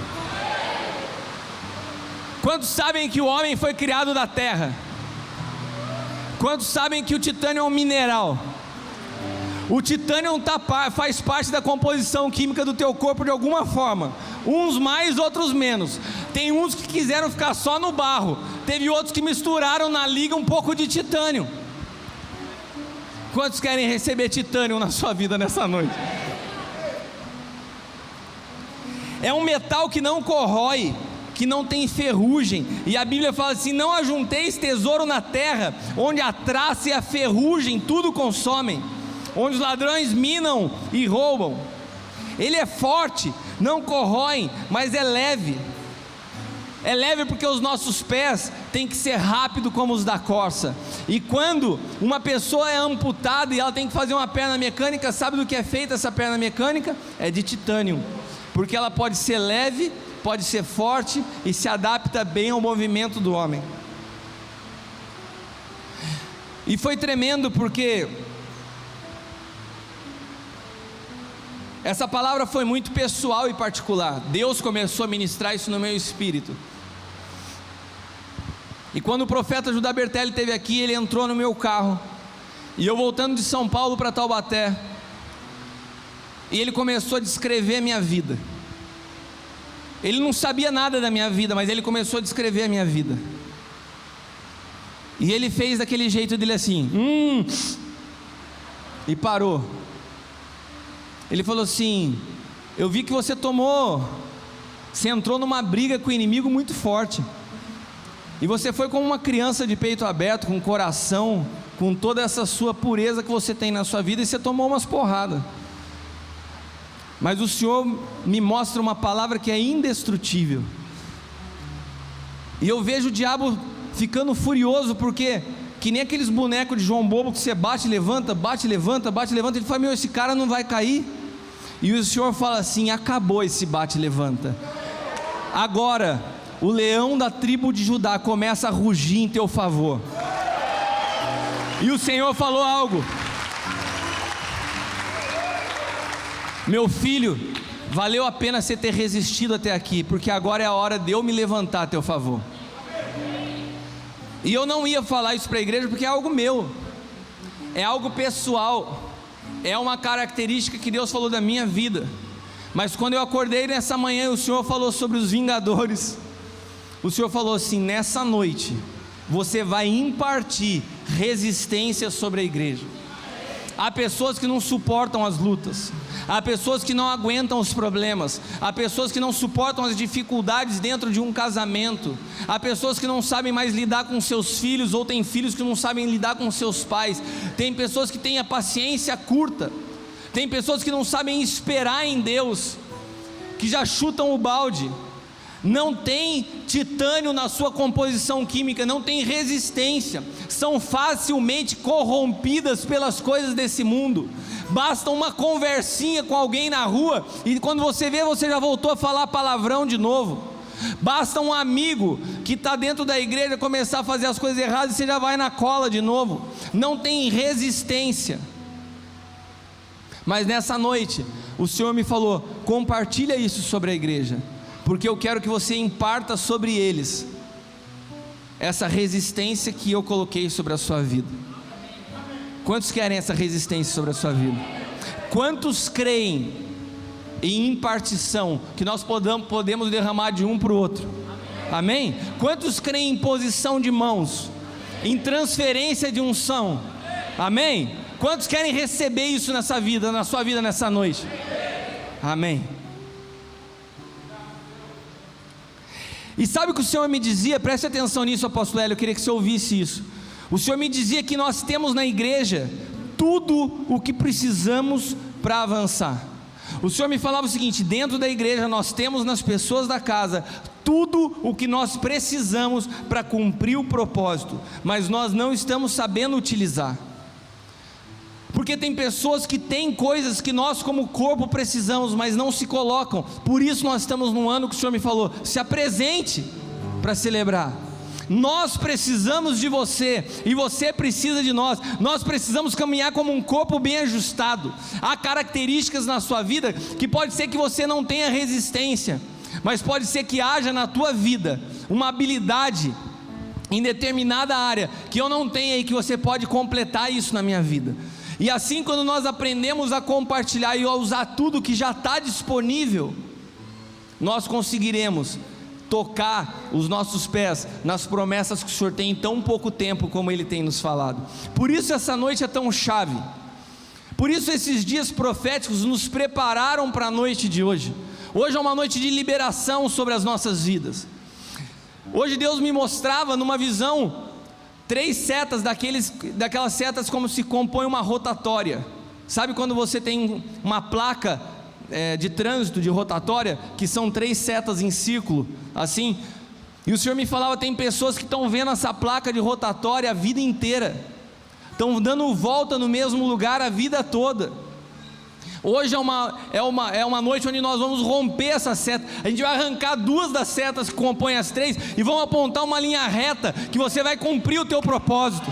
Quantos sabem que o homem foi criado da terra? Quantos sabem que o titânio é um mineral? O titânio faz parte da composição química do teu corpo de alguma forma. Uns mais, outros menos. Tem uns que quiseram ficar só no barro. Teve outros que misturaram na liga um pouco de titânio. Quantos querem receber titânio na sua vida nessa noite? É um metal que não corrói, que não tem ferrugem. E a Bíblia fala assim: não ajunteis tesouro na terra, onde a traça e a ferrugem tudo consomem, onde os ladrões minam e roubam. Ele é forte, não corrói, mas é leve. É leve porque os nossos pés têm que ser rápidos como os da corça. E quando uma pessoa é amputada e ela tem que fazer uma perna mecânica, sabe do que é feita essa perna mecânica? É de titânio, porque ela pode ser leve, pode ser forte e se adapta bem ao movimento do homem. E foi tremendo porque essa palavra foi muito pessoal e particular. Deus começou a ministrar isso no meu espírito. E quando o profeta Judá Bertelli esteve aqui, ele entrou no meu carro, e eu voltando de São Paulo para Taubaté, e ele começou a descrever a minha vida. Ele não sabia nada da minha vida, mas ele começou a descrever a minha vida. E ele fez daquele jeito dele assim, e parou. Ele falou assim: eu vi que você entrou numa briga com o inimigo muito forte, e você foi como uma criança de peito aberto, com coração, com toda essa sua pureza que você tem na sua vida, e você tomou umas porradas. Mas o Senhor me mostra uma palavra que é indestrutível. E eu vejo o diabo ficando furioso, porque que nem aqueles bonecos de João Bobo que você bate, levanta, bate, levanta, bate, levanta. Ele fala: meu, esse cara não vai cair. E o Senhor fala assim: acabou esse bate, levanta. Agora o leão da tribo de Judá começa a rugir em teu favor. E o Senhor falou algo: meu filho, valeu a pena você ter resistido até aqui, porque agora é a hora de eu me levantar a teu favor. E eu não ia falar isso para a igreja, porque é algo meu, é algo pessoal, é uma característica que Deus falou da minha vida. Mas quando eu acordei nessa manhã, o Senhor falou sobre os vingadores. O Senhor falou assim: nessa noite você vai impartir resistência sobre a igreja. Há pessoas que não suportam as lutas, há pessoas que não aguentam os problemas, há pessoas que não suportam as dificuldades dentro de um casamento, há pessoas que não sabem mais lidar com seus filhos, ou têm filhos que não sabem lidar com seus pais. Tem pessoas que têm a paciência curta, tem pessoas que não sabem esperar em Deus, que já chutam o balde. Não tem titânio na sua composição química, não tem resistência, são facilmente corrompidas pelas coisas desse mundo. Basta uma conversinha com alguém na rua, e quando você vê, você já voltou a falar palavrão de novo. Basta um amigo que está dentro da igreja começar a fazer as coisas erradas, e você já vai na cola de novo. Não tem resistência. Mas nessa noite o Senhor me falou: compartilha isso sobre a igreja, porque eu quero que você imparta sobre eles essa resistência que eu coloquei sobre a sua vida. Quantos querem essa resistência sobre a sua vida? Quantos creem e impartição, que nós podemos derramar de um para o outro. Amém? Quantos creem em posição de mãos, em transferência de unção? Amém? Quantos querem receber isso nessa vida, na sua vida nessa noite? Amém. E sabe o que o Senhor me dizia? Preste atenção nisso, apóstolo Hélio, eu queria que você ouvisse isso. O Senhor me dizia que nós temos na igreja tudo o que precisamos para avançar. O Senhor me falava o seguinte: dentro da igreja nós temos nas pessoas da casa tudo o que nós precisamos para cumprir o propósito, mas nós não estamos sabendo utilizar. Porque tem pessoas que têm coisas que nós como corpo precisamos, mas não se colocam. Por isso nós estamos num ano que o Senhor me falou: se apresente para celebrar. Nós precisamos de você, e você precisa de nós. Nós precisamos caminhar como um corpo bem ajustado. Há características na sua vida que pode ser que você não tenha resistência, mas pode ser que haja na tua vida uma habilidade em determinada área que eu não tenho, e que você pode completar isso na minha vida. E assim, quando nós aprendemos a compartilhar e a usar tudo que já está disponível, nós conseguiremos tocar os nossos pés nas promessas que o Senhor tem em tão pouco tempo como Ele tem nos falado. Por isso essa noite é tão chave. Por isso esses dias proféticos nos prepararam para a noite de hoje. Hoje é uma noite de liberação sobre as nossas vidas. Hoje Deus me mostrava numa visão 3 setas daquelas setas como se compõe uma rotatória. Sabe quando você tem uma placa de trânsito, de rotatória, que são 3 setas em círculo, assim? E o Senhor me falava: tem pessoas que estão vendo essa placa de rotatória a vida inteira, estão dando volta no mesmo lugar a vida toda. Hoje é uma noite onde nós vamos romper essa seta. A gente vai arrancar 2 das setas que compõem as 3 e vamos apontar uma linha reta, que você vai cumprir o teu propósito.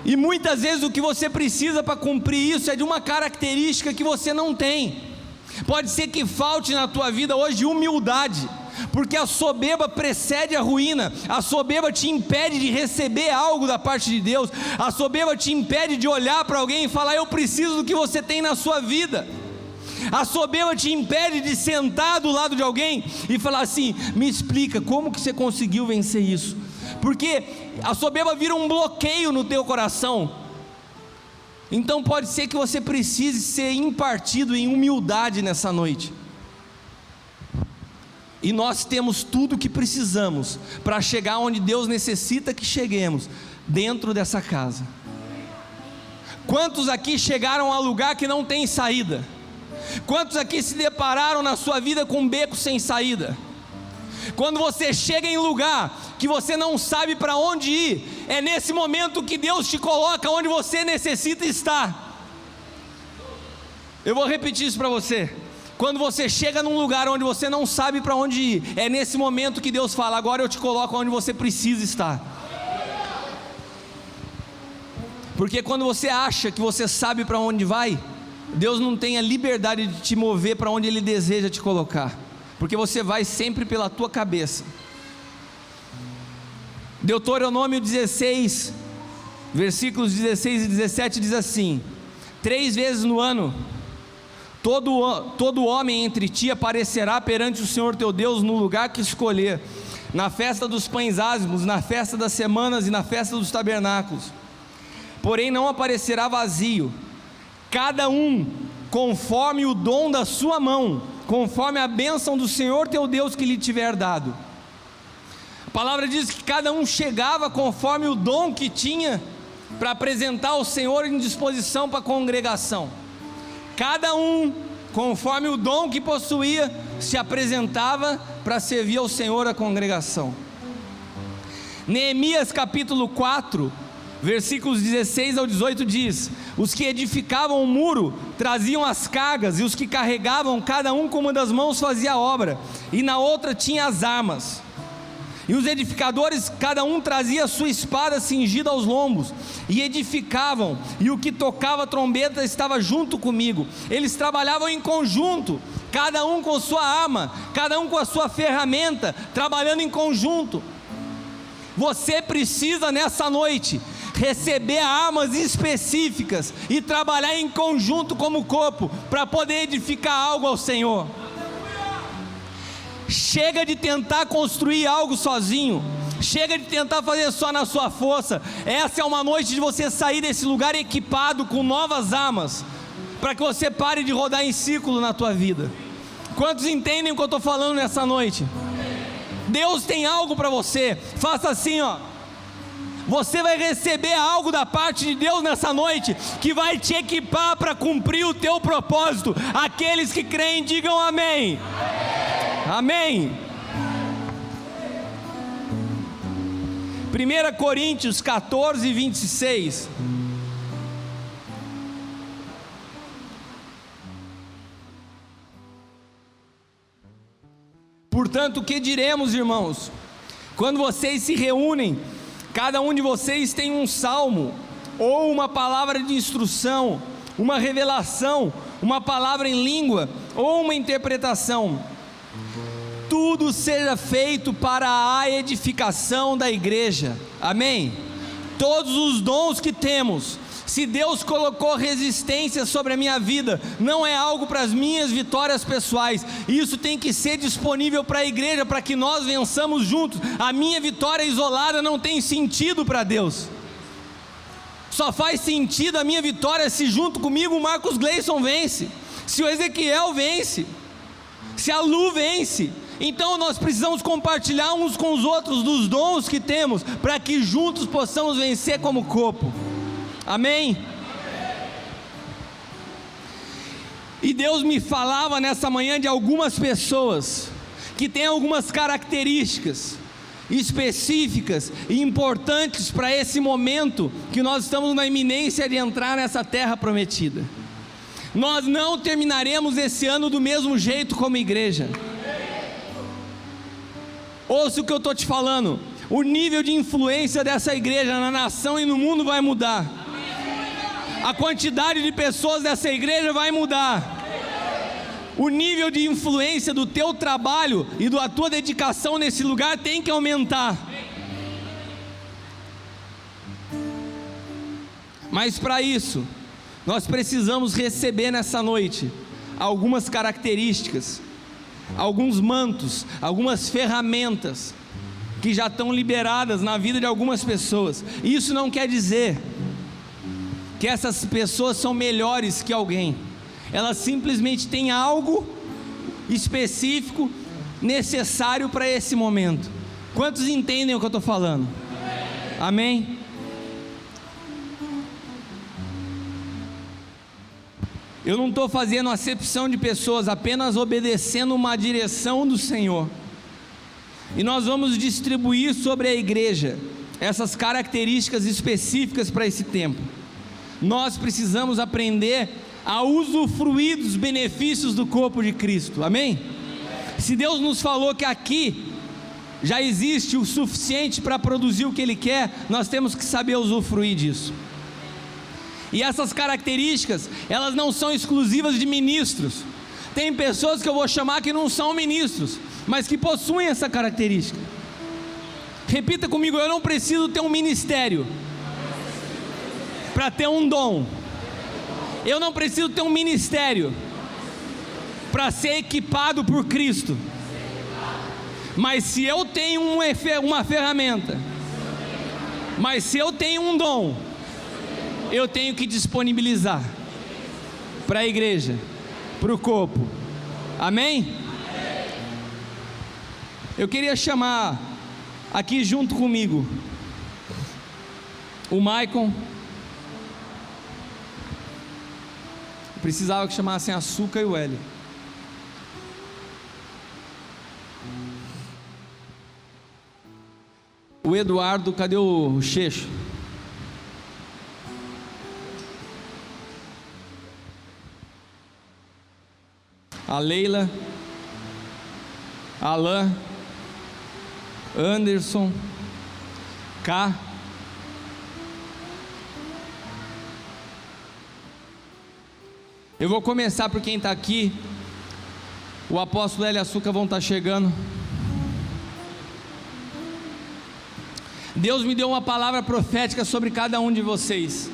E muitas vezes o que você precisa para cumprir isso é de uma característica que você não tem. Pode ser que falte na tua vida hoje humildade, porque a soberba precede a ruína. A soberba te impede de receber algo da parte de Deus. A soberba te impede de olhar para alguém e falar: eu preciso do que você tem na sua vida. A soberba te impede de sentar do lado de alguém e falar assim: me explica, como que você conseguiu vencer isso? Porque a soberba vira um bloqueio no teu coração. Então pode ser que você precise ser impartido em humildade nessa noite. E nós temos tudo o que precisamos para chegar onde Deus necessita que cheguemos, dentro dessa casa. Quantos aqui chegaram a lugar que não tem saída? Quantos aqui se depararam na sua vida com um beco sem saída? Quando você chega em lugar que você não sabe para onde ir, é nesse momento que Deus te coloca onde você necessita estar. Eu vou repetir isso para você. Quando você chega num lugar onde você não sabe para onde ir, é nesse momento que Deus fala: agora eu te coloco onde você precisa estar. Porque quando você acha que você sabe para onde vai, Deus não tem a liberdade de te mover para onde Ele deseja te colocar, porque você vai sempre pela tua cabeça. Deuteronômio 16, versículos 16 e 17 diz assim: 3 vezes no ano todo homem entre ti aparecerá perante o Senhor teu Deus no lugar que escolher, na festa dos pães ázimos, na festa das semanas e na festa dos tabernáculos. Porém não aparecerá vazio, cada um conforme o dom da sua mão, conforme a bênção do Senhor teu Deus que lhe tiver dado. A palavra diz que cada um chegava conforme o dom que tinha para apresentar ao Senhor em disposição para a congregação. Cada um, conforme o dom que possuía, se apresentava para servir ao Senhor a congregação. Neemias capítulo 4, versículos 16 ao 18 diz: os que edificavam o muro traziam as cargas, e os que carregavam, cada um com uma das mãos fazia a obra, e na outra tinha as armas. E os edificadores, cada um trazia a sua espada cingida aos lombos, e edificavam, e o que tocava a trombeta estava junto comigo. Eles trabalhavam em conjunto, cada um com sua arma, cada um com a sua ferramenta, trabalhando em conjunto. Você precisa nessa noite receber armas específicas e trabalhar em conjunto como corpo para poder edificar algo ao Senhor. Chega de tentar construir algo sozinho. Chega de tentar fazer só na sua força. Essa é uma noite de você sair desse lugar equipado com novas armas, para que você pare de rodar em círculo na tua vida. Quantos entendem o que eu estou falando nessa noite? Deus tem algo para você. Faça assim, ó. Você vai receber algo da parte de Deus nessa noite, que vai te equipar para cumprir o teu propósito. Aqueles que creem, digam amém. Amém. 1 Coríntios 14, 26. Portanto, o que diremos, irmãos? Quando vocês se reúnem, cada um de vocês tem um salmo, ou uma palavra de instrução, uma revelação, uma palavra em língua, ou uma interpretação. Tudo seja feito para a edificação da igreja. Amém? Todos os dons que temos, se Deus colocou resistência sobre a minha vida, não é algo para as minhas vitórias pessoais. Isso tem que ser disponível para a igreja, para que nós vençamos juntos. A minha vitória isolada não tem sentido para Deus. Só faz sentido a minha vitória se junto comigo o Marcos Gleison vence, se o Ezequiel vence, se a Lu vence. Então nós precisamos compartilhar uns com os outros dos dons que temos, para que juntos possamos vencer como corpo. Amém? E Deus me falava nessa manhã de algumas pessoas que têm algumas características específicas e importantes para esse momento que nós estamos na iminência de entrar nessa terra prometida. Nós não terminaremos esse ano do mesmo jeito como igreja. Ouça o que eu estou te falando. O nível de influência dessa igreja na nação e no mundo vai mudar. A quantidade de pessoas dessa igreja vai mudar. O nível de influência do teu trabalho e da tua dedicação nesse lugar tem que aumentar. Mas para isso, nós precisamos receber nessa noite algumas características, alguns mantos, algumas ferramentas que já estão liberadas na vida de algumas pessoas. Isso não quer dizer que essas pessoas são melhores que alguém. Elas simplesmente têm algo específico necessário para esse momento. Quantos entendem o que eu estou falando? Amém? Eu não estou fazendo acepção de pessoas, apenas obedecendo uma direção do Senhor. E nós vamos distribuir sobre a igreja essas características específicas para esse tempo. Nós precisamos aprender a usufruir dos benefícios do corpo de Cristo. Amém? Se Deus nos falou que aqui já existe o suficiente para produzir o que Ele quer, nós temos que saber usufruir disso. E essas características, elas não são exclusivas de ministros. Tem pessoas que eu vou chamar que não são ministros, mas que possuem essa característica. Repita comigo: eu não preciso ter um ministério para ter um dom. Eu não preciso ter um ministério para ser equipado por Cristo. Mas se eu tenho uma ferramenta, mas se eu tenho um dom, eu tenho que disponibilizar para a igreja, para o corpo. Amém? Eu queria chamar aqui junto comigo o Maicon. Precisava que chamassem a Açúcar e o Hélio. O Eduardo, cadê o Cheixo? A Leila, Alain, Anderson, K. Eu vou começar por quem está aqui. O apóstolo Hélio e a Açúcar vão estar chegando. Deus me deu uma palavra profética sobre cada um de vocês.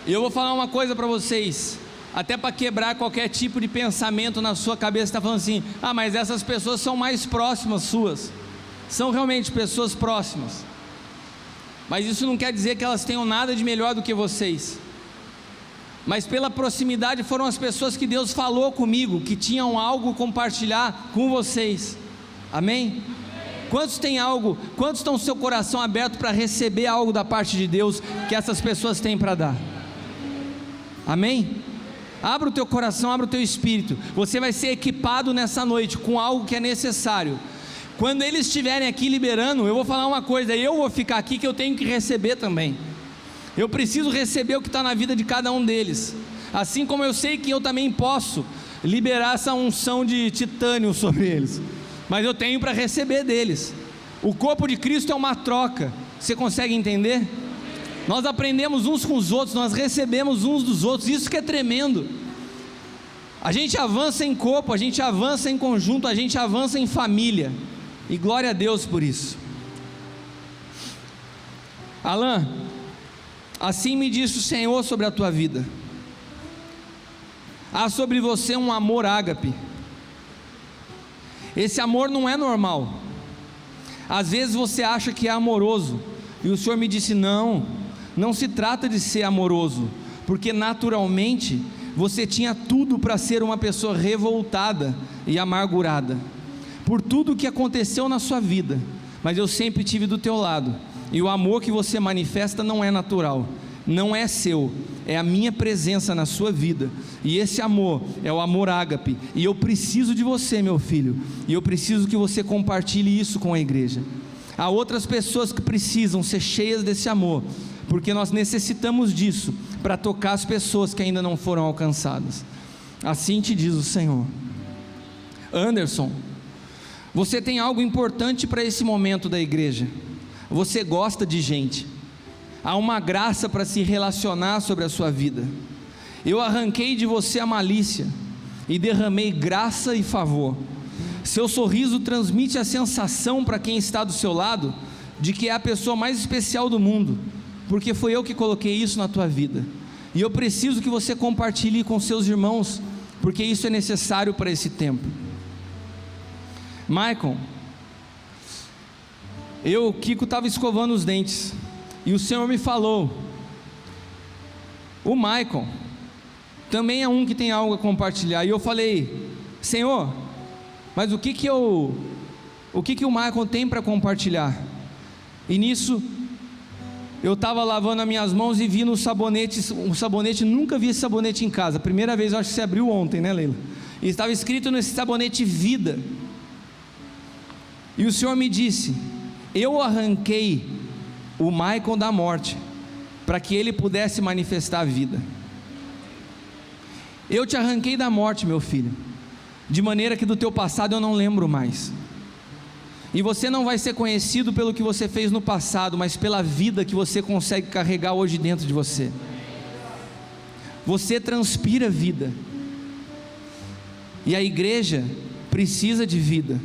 E eu vou falar uma coisa para vocês, até para quebrar qualquer tipo de pensamento na sua cabeça. Está falando assim: ah, mas essas pessoas são mais próximas suas. São realmente pessoas próximas, mas isso não quer dizer que elas tenham nada de melhor do que vocês. Mas pela proximidade foram as pessoas que Deus falou comigo, que tinham algo a compartilhar com vocês. Amém? Quantos têm algo, quantos estão com seu coração aberto para receber algo da parte de Deus que essas pessoas têm para dar? Amém? Abra o teu coração, abra o teu espírito. Você vai ser equipado nessa noite com algo que é necessário. Quando eles estiverem aqui liberando, eu vou falar uma coisa: eu vou ficar aqui, que eu tenho que receber também. Eu preciso receber o que está na vida de cada um deles, assim como eu sei que eu também posso liberar essa unção de titânio sobre eles, mas eu tenho para receber deles. O corpo de Cristo é uma troca. Você consegue entender? Nós aprendemos uns com os outros, nós recebemos uns dos outros, isso que é tremendo. A gente avança em corpo, a gente avança em conjunto, a gente avança em família, e glória a Deus por isso. Alan, assim me disse o Senhor sobre a tua vida: há sobre você um amor ágape. Esse amor não é normal. Às vezes você acha que é amoroso, e o Senhor me disse: não se trata de ser amoroso, porque naturalmente você tinha tudo para ser uma pessoa revoltada e amargurada por tudo que aconteceu na sua vida, mas eu sempre estive do teu lado, e o amor que você manifesta não é natural, não é seu, é a minha presença na sua vida, e esse amor é o amor ágape, e eu preciso de você, meu filho, e eu preciso que você compartilhe isso com a igreja. Há outras pessoas que precisam ser cheias desse amor, porque nós necessitamos disso para tocar as pessoas que ainda não foram alcançadas. Assim te diz o Senhor. Anderson, você tem algo importante para esse momento da igreja. Você gosta de gente. Há uma graça para se relacionar sobre a sua vida. Eu arranquei de você a malícia e derramei graça e favor. Seu sorriso transmite a sensação para quem está do seu lado de que é a pessoa mais especial do mundo, porque foi eu que coloquei isso na tua vida, e eu preciso que você compartilhe com seus irmãos, porque isso é necessário para esse tempo. Michael, o Kiko estava escovando os dentes, e o Senhor me falou: o Michael também é um que tem algo a compartilhar. E eu falei: Senhor, mas o que o Michael tem para compartilhar? E nisso eu estava lavando as minhas mãos e vi no sabonete, nunca vi esse sabonete em casa, primeira vez, eu acho que você abriu ontem, né, Leila? E estava escrito nesse sabonete vida, e o Senhor me disse: eu arranquei o Michael da morte, para que ele pudesse manifestar a vida. Eu te arranquei da morte, meu filho, de maneira que do teu passado eu não lembro mais. E você não vai ser conhecido pelo que você fez no passado, mas pela vida que você consegue carregar hoje dentro de você. Você transpira vida, e a igreja precisa de vida.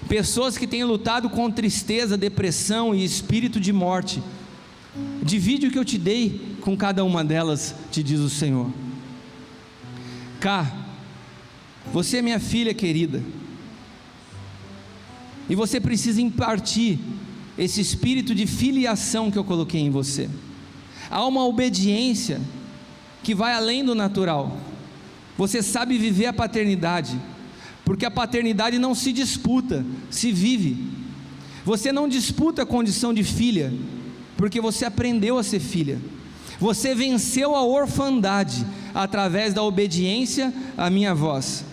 Pessoas que têm lutado com tristeza, depressão e espírito de morte, divide o que eu te dei com cada uma delas, te diz o Senhor. Cá, você é minha filha querida, e você precisa impartir esse espírito de filiação que eu coloquei em você. Há uma obediência que vai além do natural. Você sabe viver a paternidade, porque a paternidade não se disputa, se vive. Você não disputa a condição de filha, porque você aprendeu a ser filha. Você venceu a orfandade através da obediência à minha voz.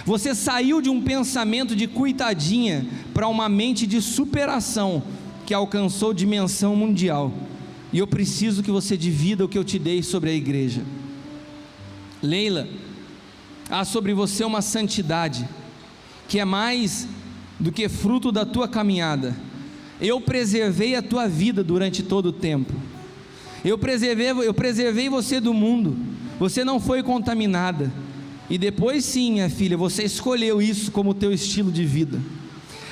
Você saiu de um pensamento de coitadinha para uma mente de superação que alcançou dimensão mundial. E eu preciso que você divida o que eu te dei sobre a igreja. Leila, há sobre você uma santidade que é mais do que fruto da tua caminhada. Eu preservei a tua vida durante todo o tempo. Eu preservei você do mundo. Você não foi contaminada. E depois sim, minha filha, você escolheu isso como teu estilo de vida.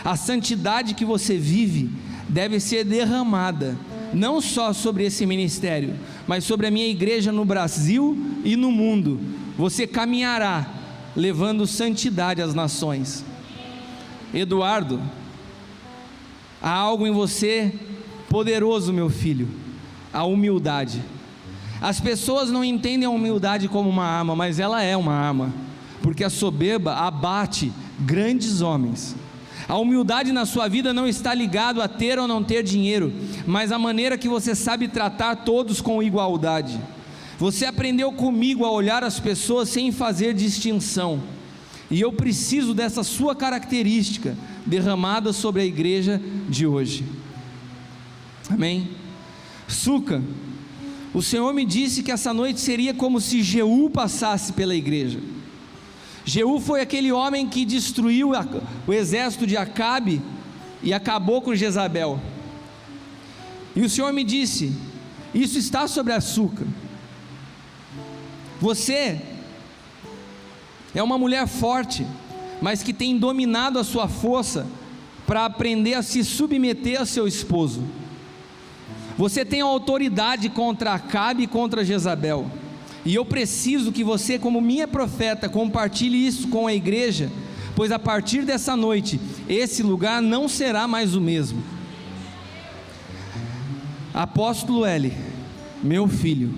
A santidade que você vive deve ser derramada, não só sobre esse ministério, mas sobre a minha igreja no Brasil e no mundo. Você caminhará levando santidade às nações. Eduardo, há algo em você poderoso, meu filho, a humildade. As pessoas não entendem a humildade como uma arma, mas ela é uma arma, porque a soberba abate grandes homens. A humildade na sua vida não está ligado a ter ou não ter dinheiro, mas a maneira que você sabe tratar todos com igualdade. Você aprendeu comigo a olhar as pessoas sem fazer distinção, e eu preciso dessa sua característica derramada sobre a igreja de hoje. Amém? Suca, o Senhor me disse que essa noite seria como se Jeú passasse pela igreja. Jeú foi aquele homem que destruiu o exército de Acabe e acabou com Jezabel. E o Senhor me disse: isso está sobre a Suca. Você é uma mulher forte, mas que tem dominado a sua força para aprender a se submeter a seu esposo. Você tem autoridade contra Acabe e contra Jezabel, e eu preciso que você, como minha profeta, compartilhe isso com a igreja, pois a partir dessa noite, esse lugar não será mais o mesmo. Apóstolo L, meu filho,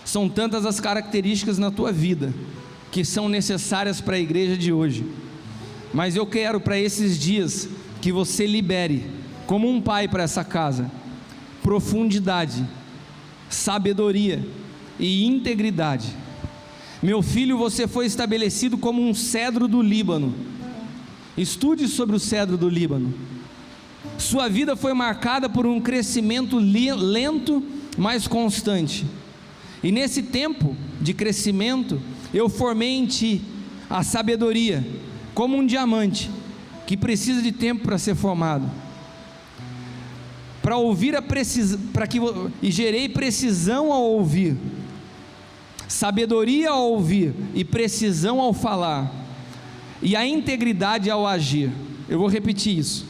são tantas as características na tua vida, que são necessárias para a igreja de hoje, mas eu quero para esses dias, que você libere, como um pai para essa casa, profundidade, sabedoria e integridade. Meu filho, você foi estabelecido como um cedro do Líbano. Estude sobre o cedro do Líbano. Sua vida foi marcada por um crescimento lento, mas constante, e nesse tempo de crescimento, eu formei em ti a sabedoria, como um diamante, que precisa de tempo para ser formado, para ouvir e gerei precisão ao ouvir, sabedoria ao ouvir e precisão ao falar, e a integridade ao agir. Eu vou repetir isso.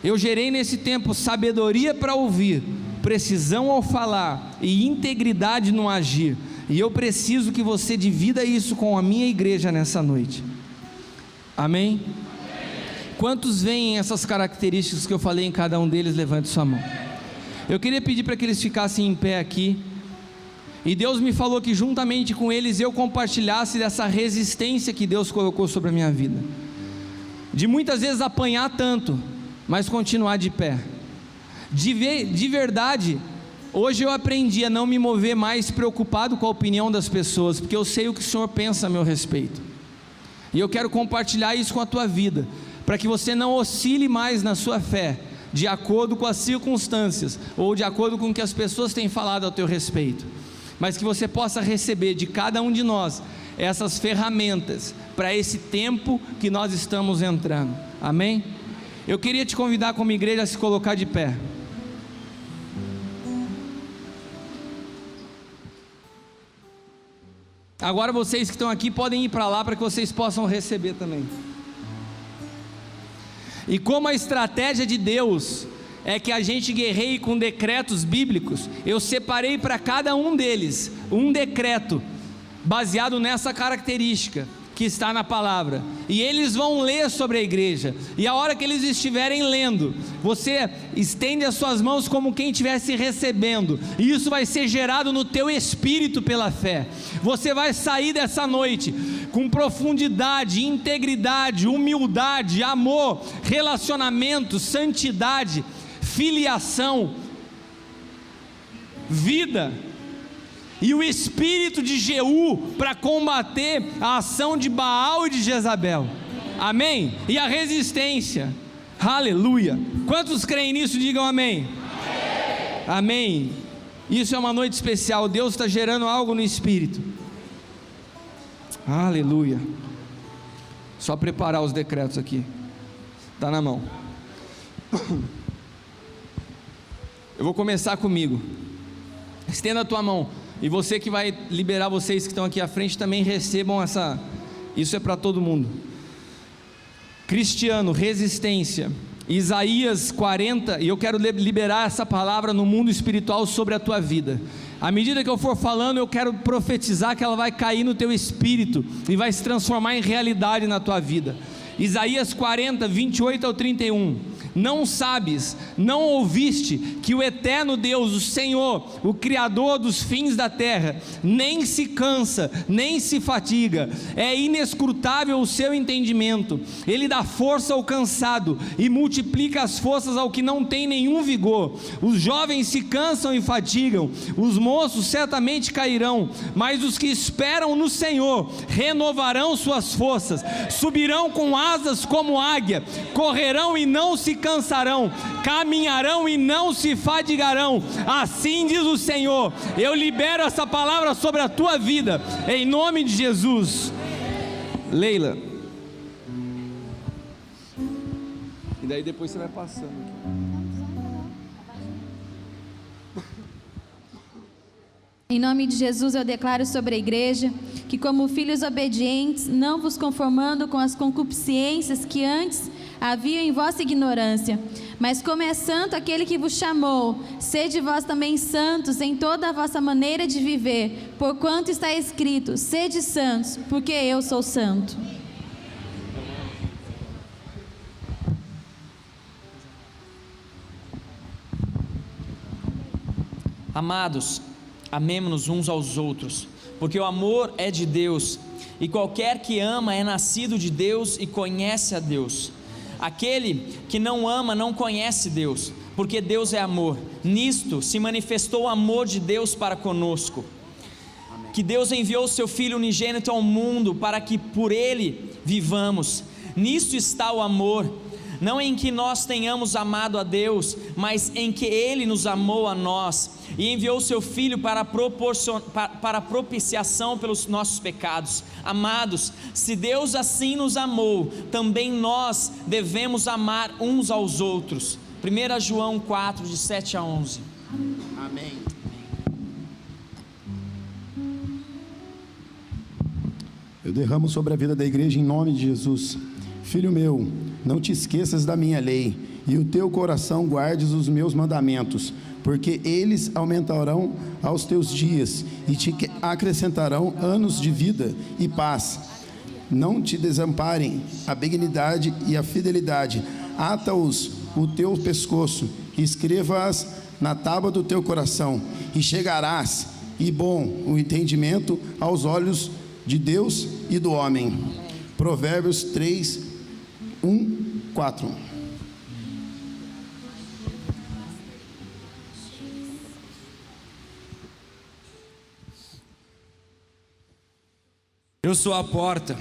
Eu gerei nesse tempo sabedoria para ouvir, precisão ao falar e integridade no agir, e eu preciso que você divida isso com a minha igreja nessa noite. Amém? Quantos veem essas características que eu falei em cada um deles? Levante sua mão. Eu queria pedir para que eles ficassem em pé aqui, e Deus me falou que juntamente com eles eu compartilhasse dessa resistência que Deus colocou sobre a minha vida, de muitas vezes apanhar tanto, mas continuar de pé. De verdade, hoje eu aprendi a não me mover mais preocupado com a opinião das pessoas, porque eu sei o que o Senhor pensa a meu respeito, e eu quero compartilhar isso com a tua vida, para que você não oscile mais na sua fé, de acordo com as circunstâncias, ou de acordo com o que as pessoas têm falado ao teu respeito, mas que você possa receber de cada um de nós, essas ferramentas, para esse tempo que nós estamos entrando. Amém? Eu queria te convidar como igreja a se colocar de pé. Agora vocês que estão aqui podem ir para lá, para que vocês possam receber também. E como a estratégia de Deus é que a gente guerreie com decretos bíblicos, eu separei para cada um deles um decreto baseado nessa característica que está na palavra, e eles vão ler sobre a igreja, e a hora que eles estiverem lendo, você estende as suas mãos como quem estivesse recebendo, e isso vai ser gerado no teu espírito pela fé. Você vai sair dessa noite com profundidade, integridade, humildade, amor, relacionamento, santidade, filiação, vida, e o espírito de Jeú para combater a ação de Baal e de Jezabel. Amém? E a resistência. Aleluia. Quantos creem nisso? Digam amém. Amém. Amém. Isso é uma noite especial. Deus está gerando algo no espírito. Aleluia. Só preparar os decretos aqui. Está na mão. Eu vou começar comigo. Estenda a tua mão. E você que vai liberar, vocês que estão aqui à frente também recebam essa. Isso é para todo mundo. Cristiano, resistência. Isaías 40, e eu quero liberar essa palavra no mundo espiritual sobre a tua vida. À medida que eu for falando, eu quero profetizar que ela vai cair no teu espírito e vai se transformar em realidade na tua vida. Isaías 40, 28 ao 31. Não sabes, não ouviste que o eterno Deus, o Senhor, o Criador dos fins da terra, nem se cansa, nem se fatiga, é inescrutável o seu entendimento, ele dá força ao cansado e multiplica as forças ao que não tem nenhum vigor. Os jovens se cansam e fatigam, os moços certamente cairão, mas os que esperam no Senhor renovarão suas forças, subirão com asas como águia, correrão e não se cansarão, caminharão e não se fadigarão. Assim diz o Senhor. Eu libero essa palavra sobre a tua vida, em nome de Jesus. Leila. E daí depois você vai passando aqui. Em nome de Jesus eu declaro sobre a igreja que, como filhos obedientes, não vos conformando com as concupiscências que antes havia em vossa ignorância, mas como é santo aquele que vos chamou, sede vós também santos em toda a vossa maneira de viver, porquanto está escrito: sede santos, porque eu sou santo. Amados, amemo-nos uns aos outros, porque o amor é de Deus, e qualquer que ama é nascido de Deus e conhece a Deus. Aquele que não ama não conhece Deus, porque Deus é amor. Nisto se manifestou o amor de Deus para conosco, que Deus enviou o seu Filho unigênito ao mundo para que por ele vivamos. Nisto está o amor, não em que nós tenhamos amado a Deus, mas em que ele nos amou a nós e enviou o seu Filho para propiciação pelos nossos pecados. Amados, se Deus assim nos amou, também nós devemos amar uns aos outros. 1 João 4, de 7 a 11. Amém. Eu derramo sobre a vida da igreja em nome de Jesus. Filho meu, não te esqueças da minha lei, e o teu coração guardes os meus mandamentos, porque eles aumentarão aos teus dias, e te acrescentarão anos de vida e paz. Não te desamparem a benignidade e a fidelidade, ata-os o teu pescoço, escreva-as na tábua do teu coração, e chegarás, e bom o entendimento aos olhos de Deus e do homem. Provérbios 3, 1, 4. Eu sou a porta.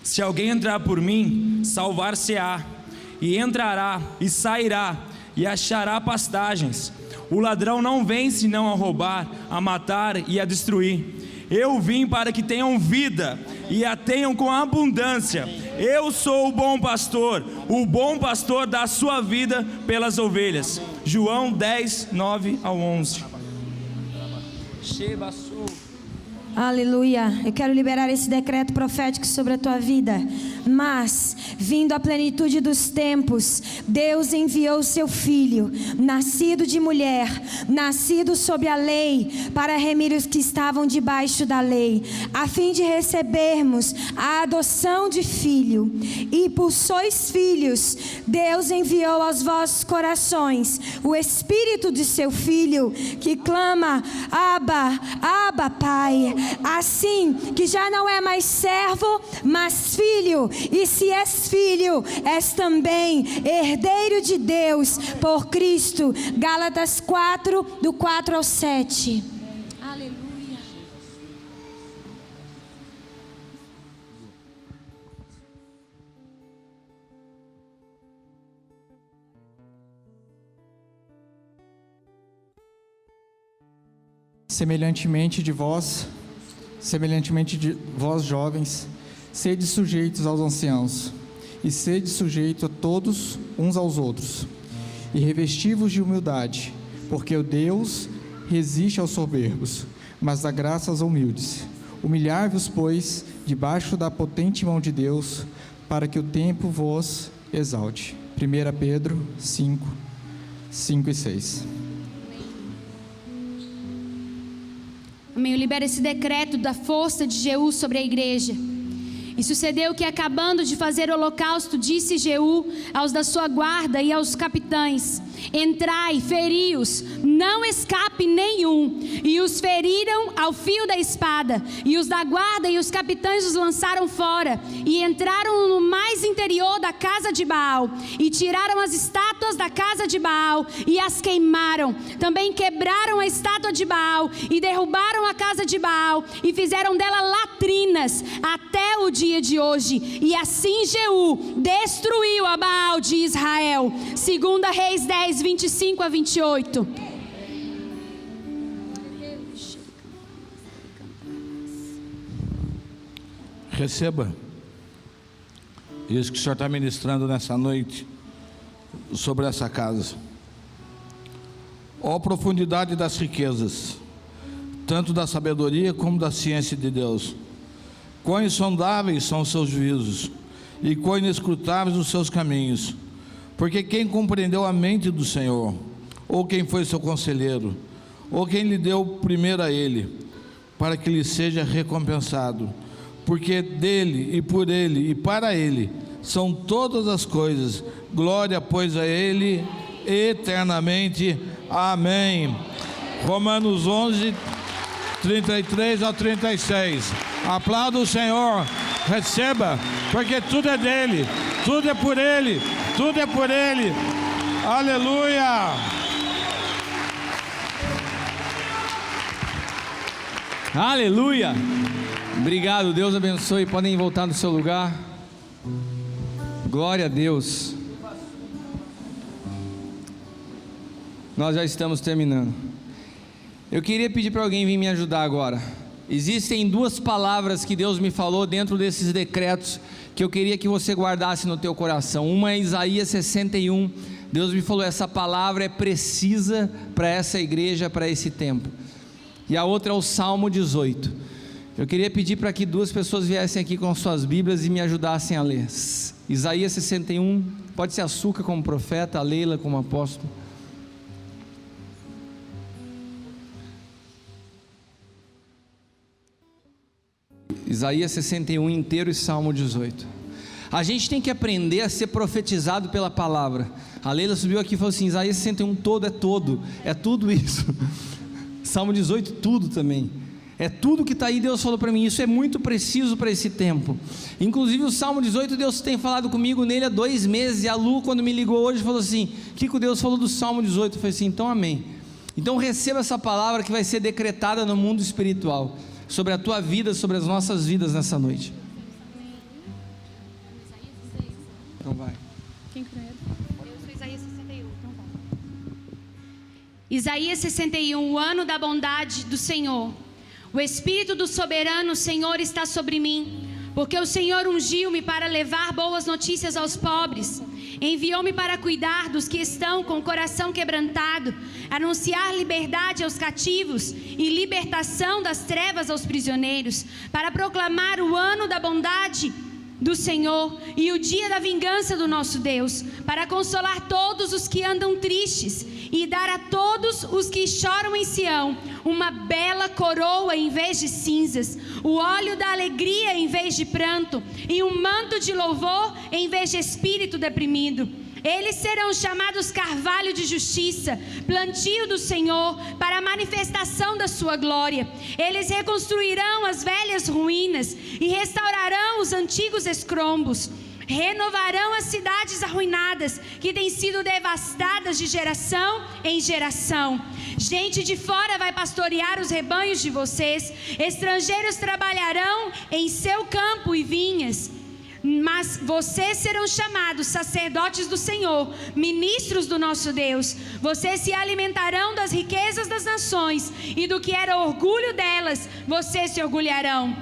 Se alguém entrar por mim, salvar-se-á, e entrará e sairá, e achará pastagens. O ladrão não vem senão a roubar, a matar e a destruir. Eu vim para que tenham vida e a tenham com abundância. Eu sou o bom pastor dá a sua vida pelas ovelhas. João 10, 9 ao 11. Aleluia, eu quero liberar esse decreto profético sobre a tua vida. Mas, vindo a plenitude dos tempos, Deus enviou o seu Filho, nascido de mulher, nascido sob a lei, para remir os que estavam debaixo da lei, a fim de recebermos a adoção de filho. E por sois filhos, Deus enviou aos vossos corações o Espírito de seu Filho, que clama: Abba, Abba, Pai. Assim que já não é mais servo, mas filho, e se és filho, és também herdeiro de Deus por Cristo. Gálatas 4, do 4 ao 7. Aleluia. Semelhantemente de vós jovens, sede sujeitos aos anciãos, e sede sujeitos a todos uns aos outros, e revesti-vos de humildade, porque o Deus resiste aos soberbos, mas dá graça aos humildes. Humilhai-vos, pois, debaixo da potente mão de Deus, para que o tempo vos exalte. 1 Pedro 5, 5 e 6. Amém. Eu libero esse decreto da força de Jeú sobre a igreja. E sucedeu que, acabando de fazer o holocausto, disse Jeú aos da sua guarda e aos capitães: entrai, feri-os, não escape nenhum. E os feriram ao fio da espada. E os da guarda e os capitães os lançaram fora, e entraram no mais interior da casa de Baal, e tiraram as estátuas da casa de Baal, e as queimaram. Também quebraram a estátua de Baal, e derrubaram a casa de Baal, e fizeram dela latrinas, até o dia de hoje. E assim Jeú destruiu a Baal de Israel. 2 Reis 10, 25 a 28. Receba isso que o Senhor está ministrando nessa noite sobre essa casa. Ó profundidade das riquezas, tanto da sabedoria como da ciência de Deus. Quão insondáveis são os seus juízos, e quão inescrutáveis os seus caminhos. Porque quem compreendeu a mente do Senhor? Ou quem foi seu conselheiro? Ou quem lhe deu primeiro a ele, para que lhe seja recompensado? Porque dele, e por ele, e para ele, são todas as coisas. Glória, pois, a ele, eternamente. Amém. Romanos 11, 33 ao 36. Aplauda o Senhor, receba, porque tudo é dele, tudo é por ele, tudo é por ele. Aleluia. Aleluia. Obrigado, Deus abençoe. Podem voltar no seu lugar. Glória a Deus. Nós já estamos terminando. Eu queria pedir para alguém vir me ajudar agora. Existem duas palavras que Deus me falou dentro desses decretos que eu queria que você guardasse no teu coração. Uma é Isaías 61. Deus me falou: essa palavra é precisa para essa igreja, para esse tempo. E a outra é o Salmo 18. Eu queria pedir para que duas pessoas viessem aqui com suas Bíblias e me ajudassem a ler. Isaías 61, pode ser a Suca como profeta, a Leila como apóstolo. Isaías 61 inteiro e Salmo 18. A gente tem que aprender a ser profetizado pela palavra. A Leila subiu aqui e falou assim: Isaías 61 todo, é tudo isso. Salmo 18 tudo também. É tudo que está aí. Deus falou para mim, isso é muito preciso para esse tempo. Inclusive o Salmo 18, Deus tem falado comigo nele há 2 meses. E a Lu, quando me ligou hoje, falou assim: Kiko, Deus falou do Salmo 18. Eu falei assim: então amém. Então receba essa palavra que vai ser decretada no mundo espiritual, sobre a tua vida, sobre as nossas vidas nessa noite. Então vai. Quem crê? Eu sou Isaías 61. Então vai. Isaías 61, o ano da bondade do Senhor. O Espírito do soberano Senhor está sobre mim, porque o Senhor ungiu-me para levar boas notícias aos pobres. Enviou-me para cuidar dos que estão com o coração quebrantado, anunciar liberdade aos cativos e libertação das trevas aos prisioneiros, para proclamar o ano da bondade do Senhor e o dia da vingança do nosso Deus, para consolar todos os que andam tristes e dar a todos os que choram em Sião uma bela coroa em vez de cinzas, o óleo da alegria em vez de pranto, e um manto de louvor em vez de espírito deprimido. Eles serão chamados carvalho de justiça, plantio do Senhor, para a manifestação da sua glória. Eles reconstruirão as velhas ruínas e restaurarão os antigos escombros. Renovarão as cidades arruinadas, que têm sido devastadas de geração em geração. Gente de fora vai pastorear os rebanhos de vocês. Estrangeiros trabalharão em seu campo e vinhas. Mas vocês serão chamados sacerdotes do Senhor, ministros do nosso Deus. Vocês se alimentarão das riquezas das nações, e do que era orgulho delas, vocês se orgulharão.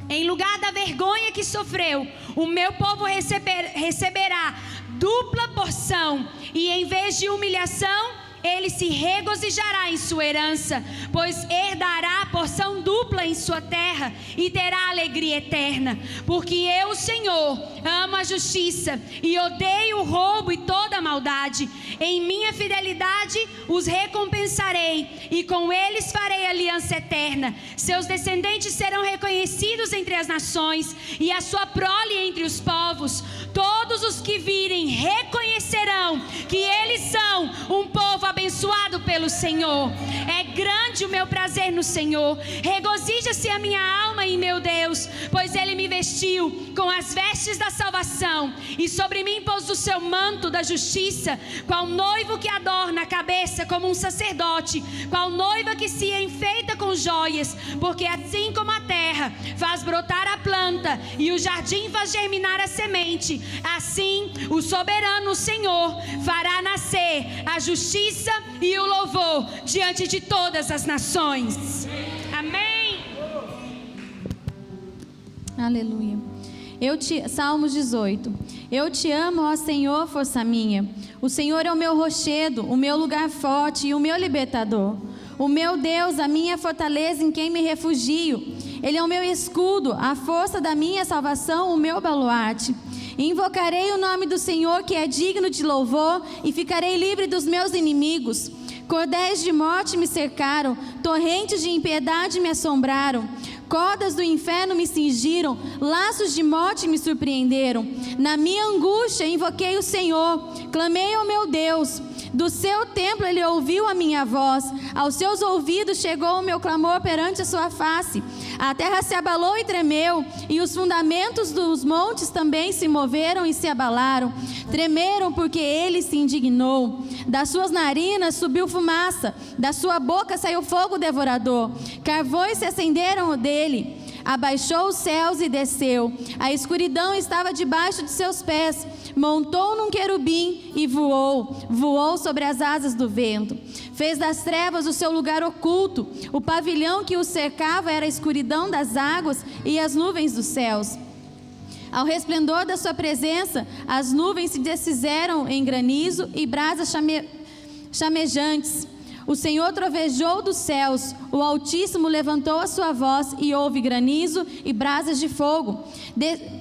Em lugar da vergonha que sofreu, o meu povo receberá dupla porção, e em vez de humilhação, ele se regozijará em sua herança, pois herdará a porção dupla dupla em sua terra e terá alegria eterna. Porque eu, Senhor, amo a justiça e odeio o roubo e toda a maldade. Em minha fidelidade os recompensarei e com eles farei aliança eterna. Seus descendentes serão reconhecidos entre as nações e a sua prole entre os povos. Todos os que virem reconhecerão que eles são um povo abençoado pelo Senhor. É grande o meu prazer no Senhor. Regozija-se a minha alma em meu Deus, pois Ele me vestiu com as vestes da salvação e sobre mim pôs o seu manto da justiça, qual noivo que adorna a cabeça como um sacerdote, qual noiva que se enfeita com joias, porque assim como a terra faz brotar a planta e o jardim faz germinar a semente, assim o soberano Senhor fará nascer a justiça e o louvor diante de todas as nações. Amém. Aleluia. Salmos 18. Eu te amo, ó Senhor, força minha. O Senhor é o meu rochedo, o meu lugar forte e o meu libertador. O meu Deus, a minha fortaleza em quem me refugio. Ele é o meu escudo, a força da minha salvação, o meu baluarte. Invocarei o nome do Senhor, que é digno de louvor, e ficarei livre dos meus inimigos. Cordéis de morte me cercaram, torrentes de impiedade me assombraram. Cordas do inferno me cingiram, laços de morte me surpreenderam. Na minha angústia invoquei o Senhor, clamei ao meu Deus. Do seu templo Ele ouviu a minha voz, aos seus ouvidos chegou o meu clamor perante a sua face. A terra se abalou e tremeu, e os fundamentos dos montes também se moveram e se abalaram. Tremeram porque Ele se indignou. Das suas narinas subiu fumaça, da sua boca saiu fogo devorador. Carvões se acenderam dele. Abaixou os céus e desceu. A escuridão estava debaixo de seus pés. Montou num querubim e voou sobre as asas do vento. Fez das trevas o seu lugar oculto. O pavilhão que o cercava era a escuridão das águas e as nuvens dos céus. Ao resplendor da sua presença, as nuvens se desfizeram em granizo e brasas chamejantes. O Senhor trovejou dos céus, o Altíssimo levantou a sua voz e houve granizo e brasas de fogo.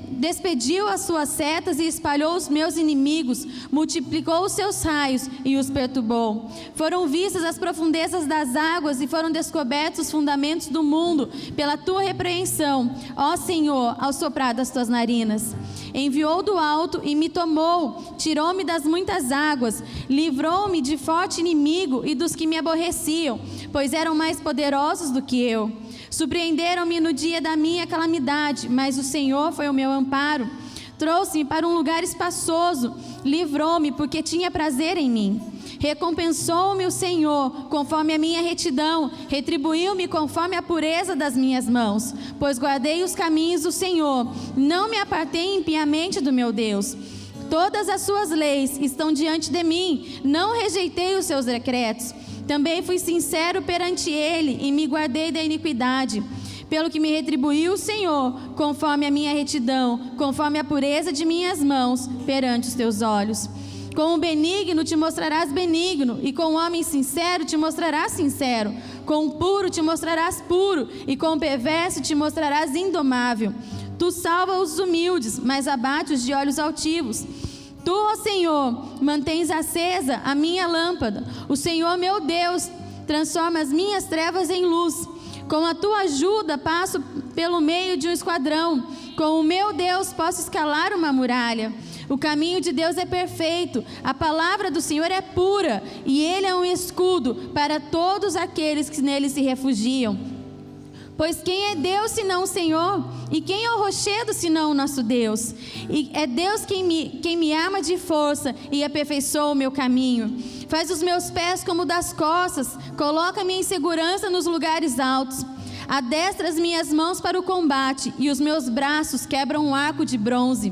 Despediu as suas setas e espalhou os meus inimigos, multiplicou os seus raios e os perturbou. Foram vistas as profundezas das águas e foram descobertos os fundamentos do mundo pela tua repreensão, ó Senhor, ao soprar das tuas narinas. Enviou do alto e me tomou, tirou-me das muitas águas, livrou-me de forte inimigo e dos que me aborreciam, pois eram mais poderosos do que eu. Surpreenderam-me no dia da minha calamidade, mas o Senhor foi o meu amparo. Trouxe-me para um lugar espaçoso, livrou-me porque tinha prazer em mim. Recompensou-me o Senhor conforme a minha retidão, retribuiu-me conforme a pureza das minhas mãos, pois guardei os caminhos do Senhor, não me apartei impiamente do meu Deus. Todas as suas leis estão diante de mim, não rejeitei os seus decretos. Também fui sincero perante Ele e me guardei da iniquidade. Pelo que me retribuiu o Senhor, conforme a minha retidão, conforme a pureza de minhas mãos perante os teus olhos. Com o benigno te mostrarás benigno, e com o homem sincero te mostrarás sincero. Com o puro te mostrarás puro, e com o perverso te mostrarás indomável. Tu salva os humildes, mas abate os de olhos altivos. Tu, ó Senhor, mantens acesa a minha lâmpada. O Senhor, meu Deus, transforma as minhas trevas em luz. Com a tua ajuda passo pelo meio de um esquadrão. Com o meu Deus posso escalar uma muralha. O caminho de Deus é perfeito, a palavra do Senhor é pura, e Ele é um escudo para todos aqueles que nele se refugiam. Pois quem é Deus senão o Senhor? E quem é o rochedo senão o nosso Deus? E é Deus quem me arma de força e aperfeiçoa o meu caminho. Faz os meus pés como das costas, coloca-me em segurança nos lugares altos. Adestra as minhas mãos para o combate, e os meus braços quebram um arco de bronze.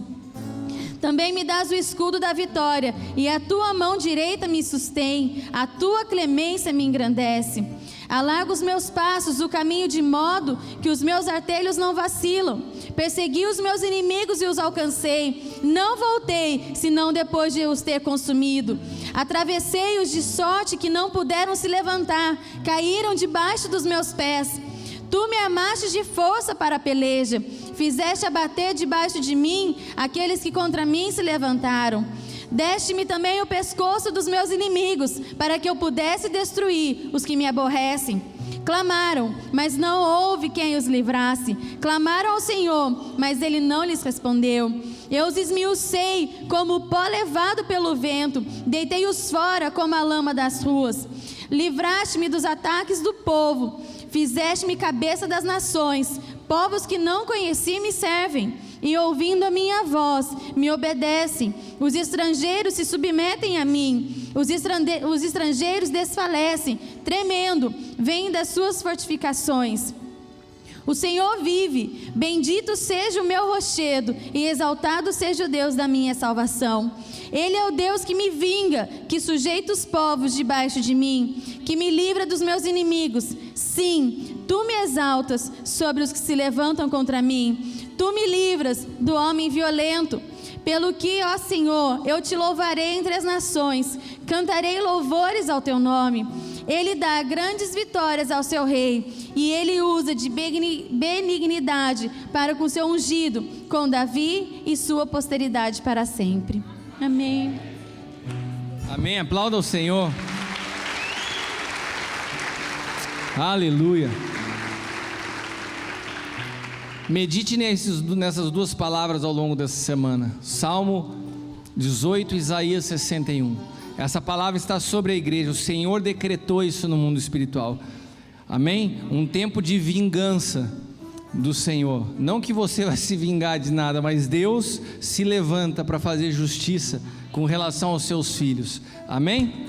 Também me dás o escudo da vitória, e a tua mão direita me sustém, a tua clemência me engrandece. Alarga os meus passos, o caminho de modo que os meus artelhos não vacilam. Persegui os meus inimigos e os alcancei. Não voltei, senão depois de os ter consumido. Atravessei-os de sorte que não puderam se levantar, caíram debaixo dos meus pés. Tu me amaste de força para a peleja, fizeste abater debaixo de mim aqueles que contra mim se levantaram. Deste-me também o pescoço dos meus inimigos, para que eu pudesse destruir os que me aborrecem. Clamaram, mas não houve quem os livrasse. Clamaram ao Senhor, mas Ele não lhes respondeu. Eu os esmiucei como o pó levado pelo vento, deitei-os fora como a lama das ruas. Livraste-me dos ataques do povo, fizeste-me cabeça das nações. Povos que não conheci me servem, e ouvindo a minha voz, me obedecem. Os estrangeiros se submetem a mim, os estrangeiros desfalecem, tremendo, vêm das suas fortificações. O Senhor vive, bendito seja o meu rochedo, e exaltado seja o Deus da minha salvação. Ele é o Deus que me vinga, que sujeita os povos debaixo de mim, que me livra dos meus inimigos. Sim, tu me exaltas sobre os que se levantam contra mim. Tu me livras do homem violento. Pelo que, ó Senhor, eu te louvarei entre as nações, cantarei louvores ao teu nome. Ele dá grandes vitórias ao seu rei, e ele usa de benignidade para com seu ungido, com Davi e sua posteridade para sempre. Amém. Amém. Aplauda o Senhor. Aleluia. Medite nessas duas palavras ao longo dessa semana. Salmo 18, Isaías 61. Essa palavra está sobre a igreja. O Senhor decretou isso no mundo espiritual. Amém? Um tempo de vingança do Senhor. Não que você vai se vingar de nada, mas Deus se levanta para fazer justiça com relação aos seus filhos. Amém?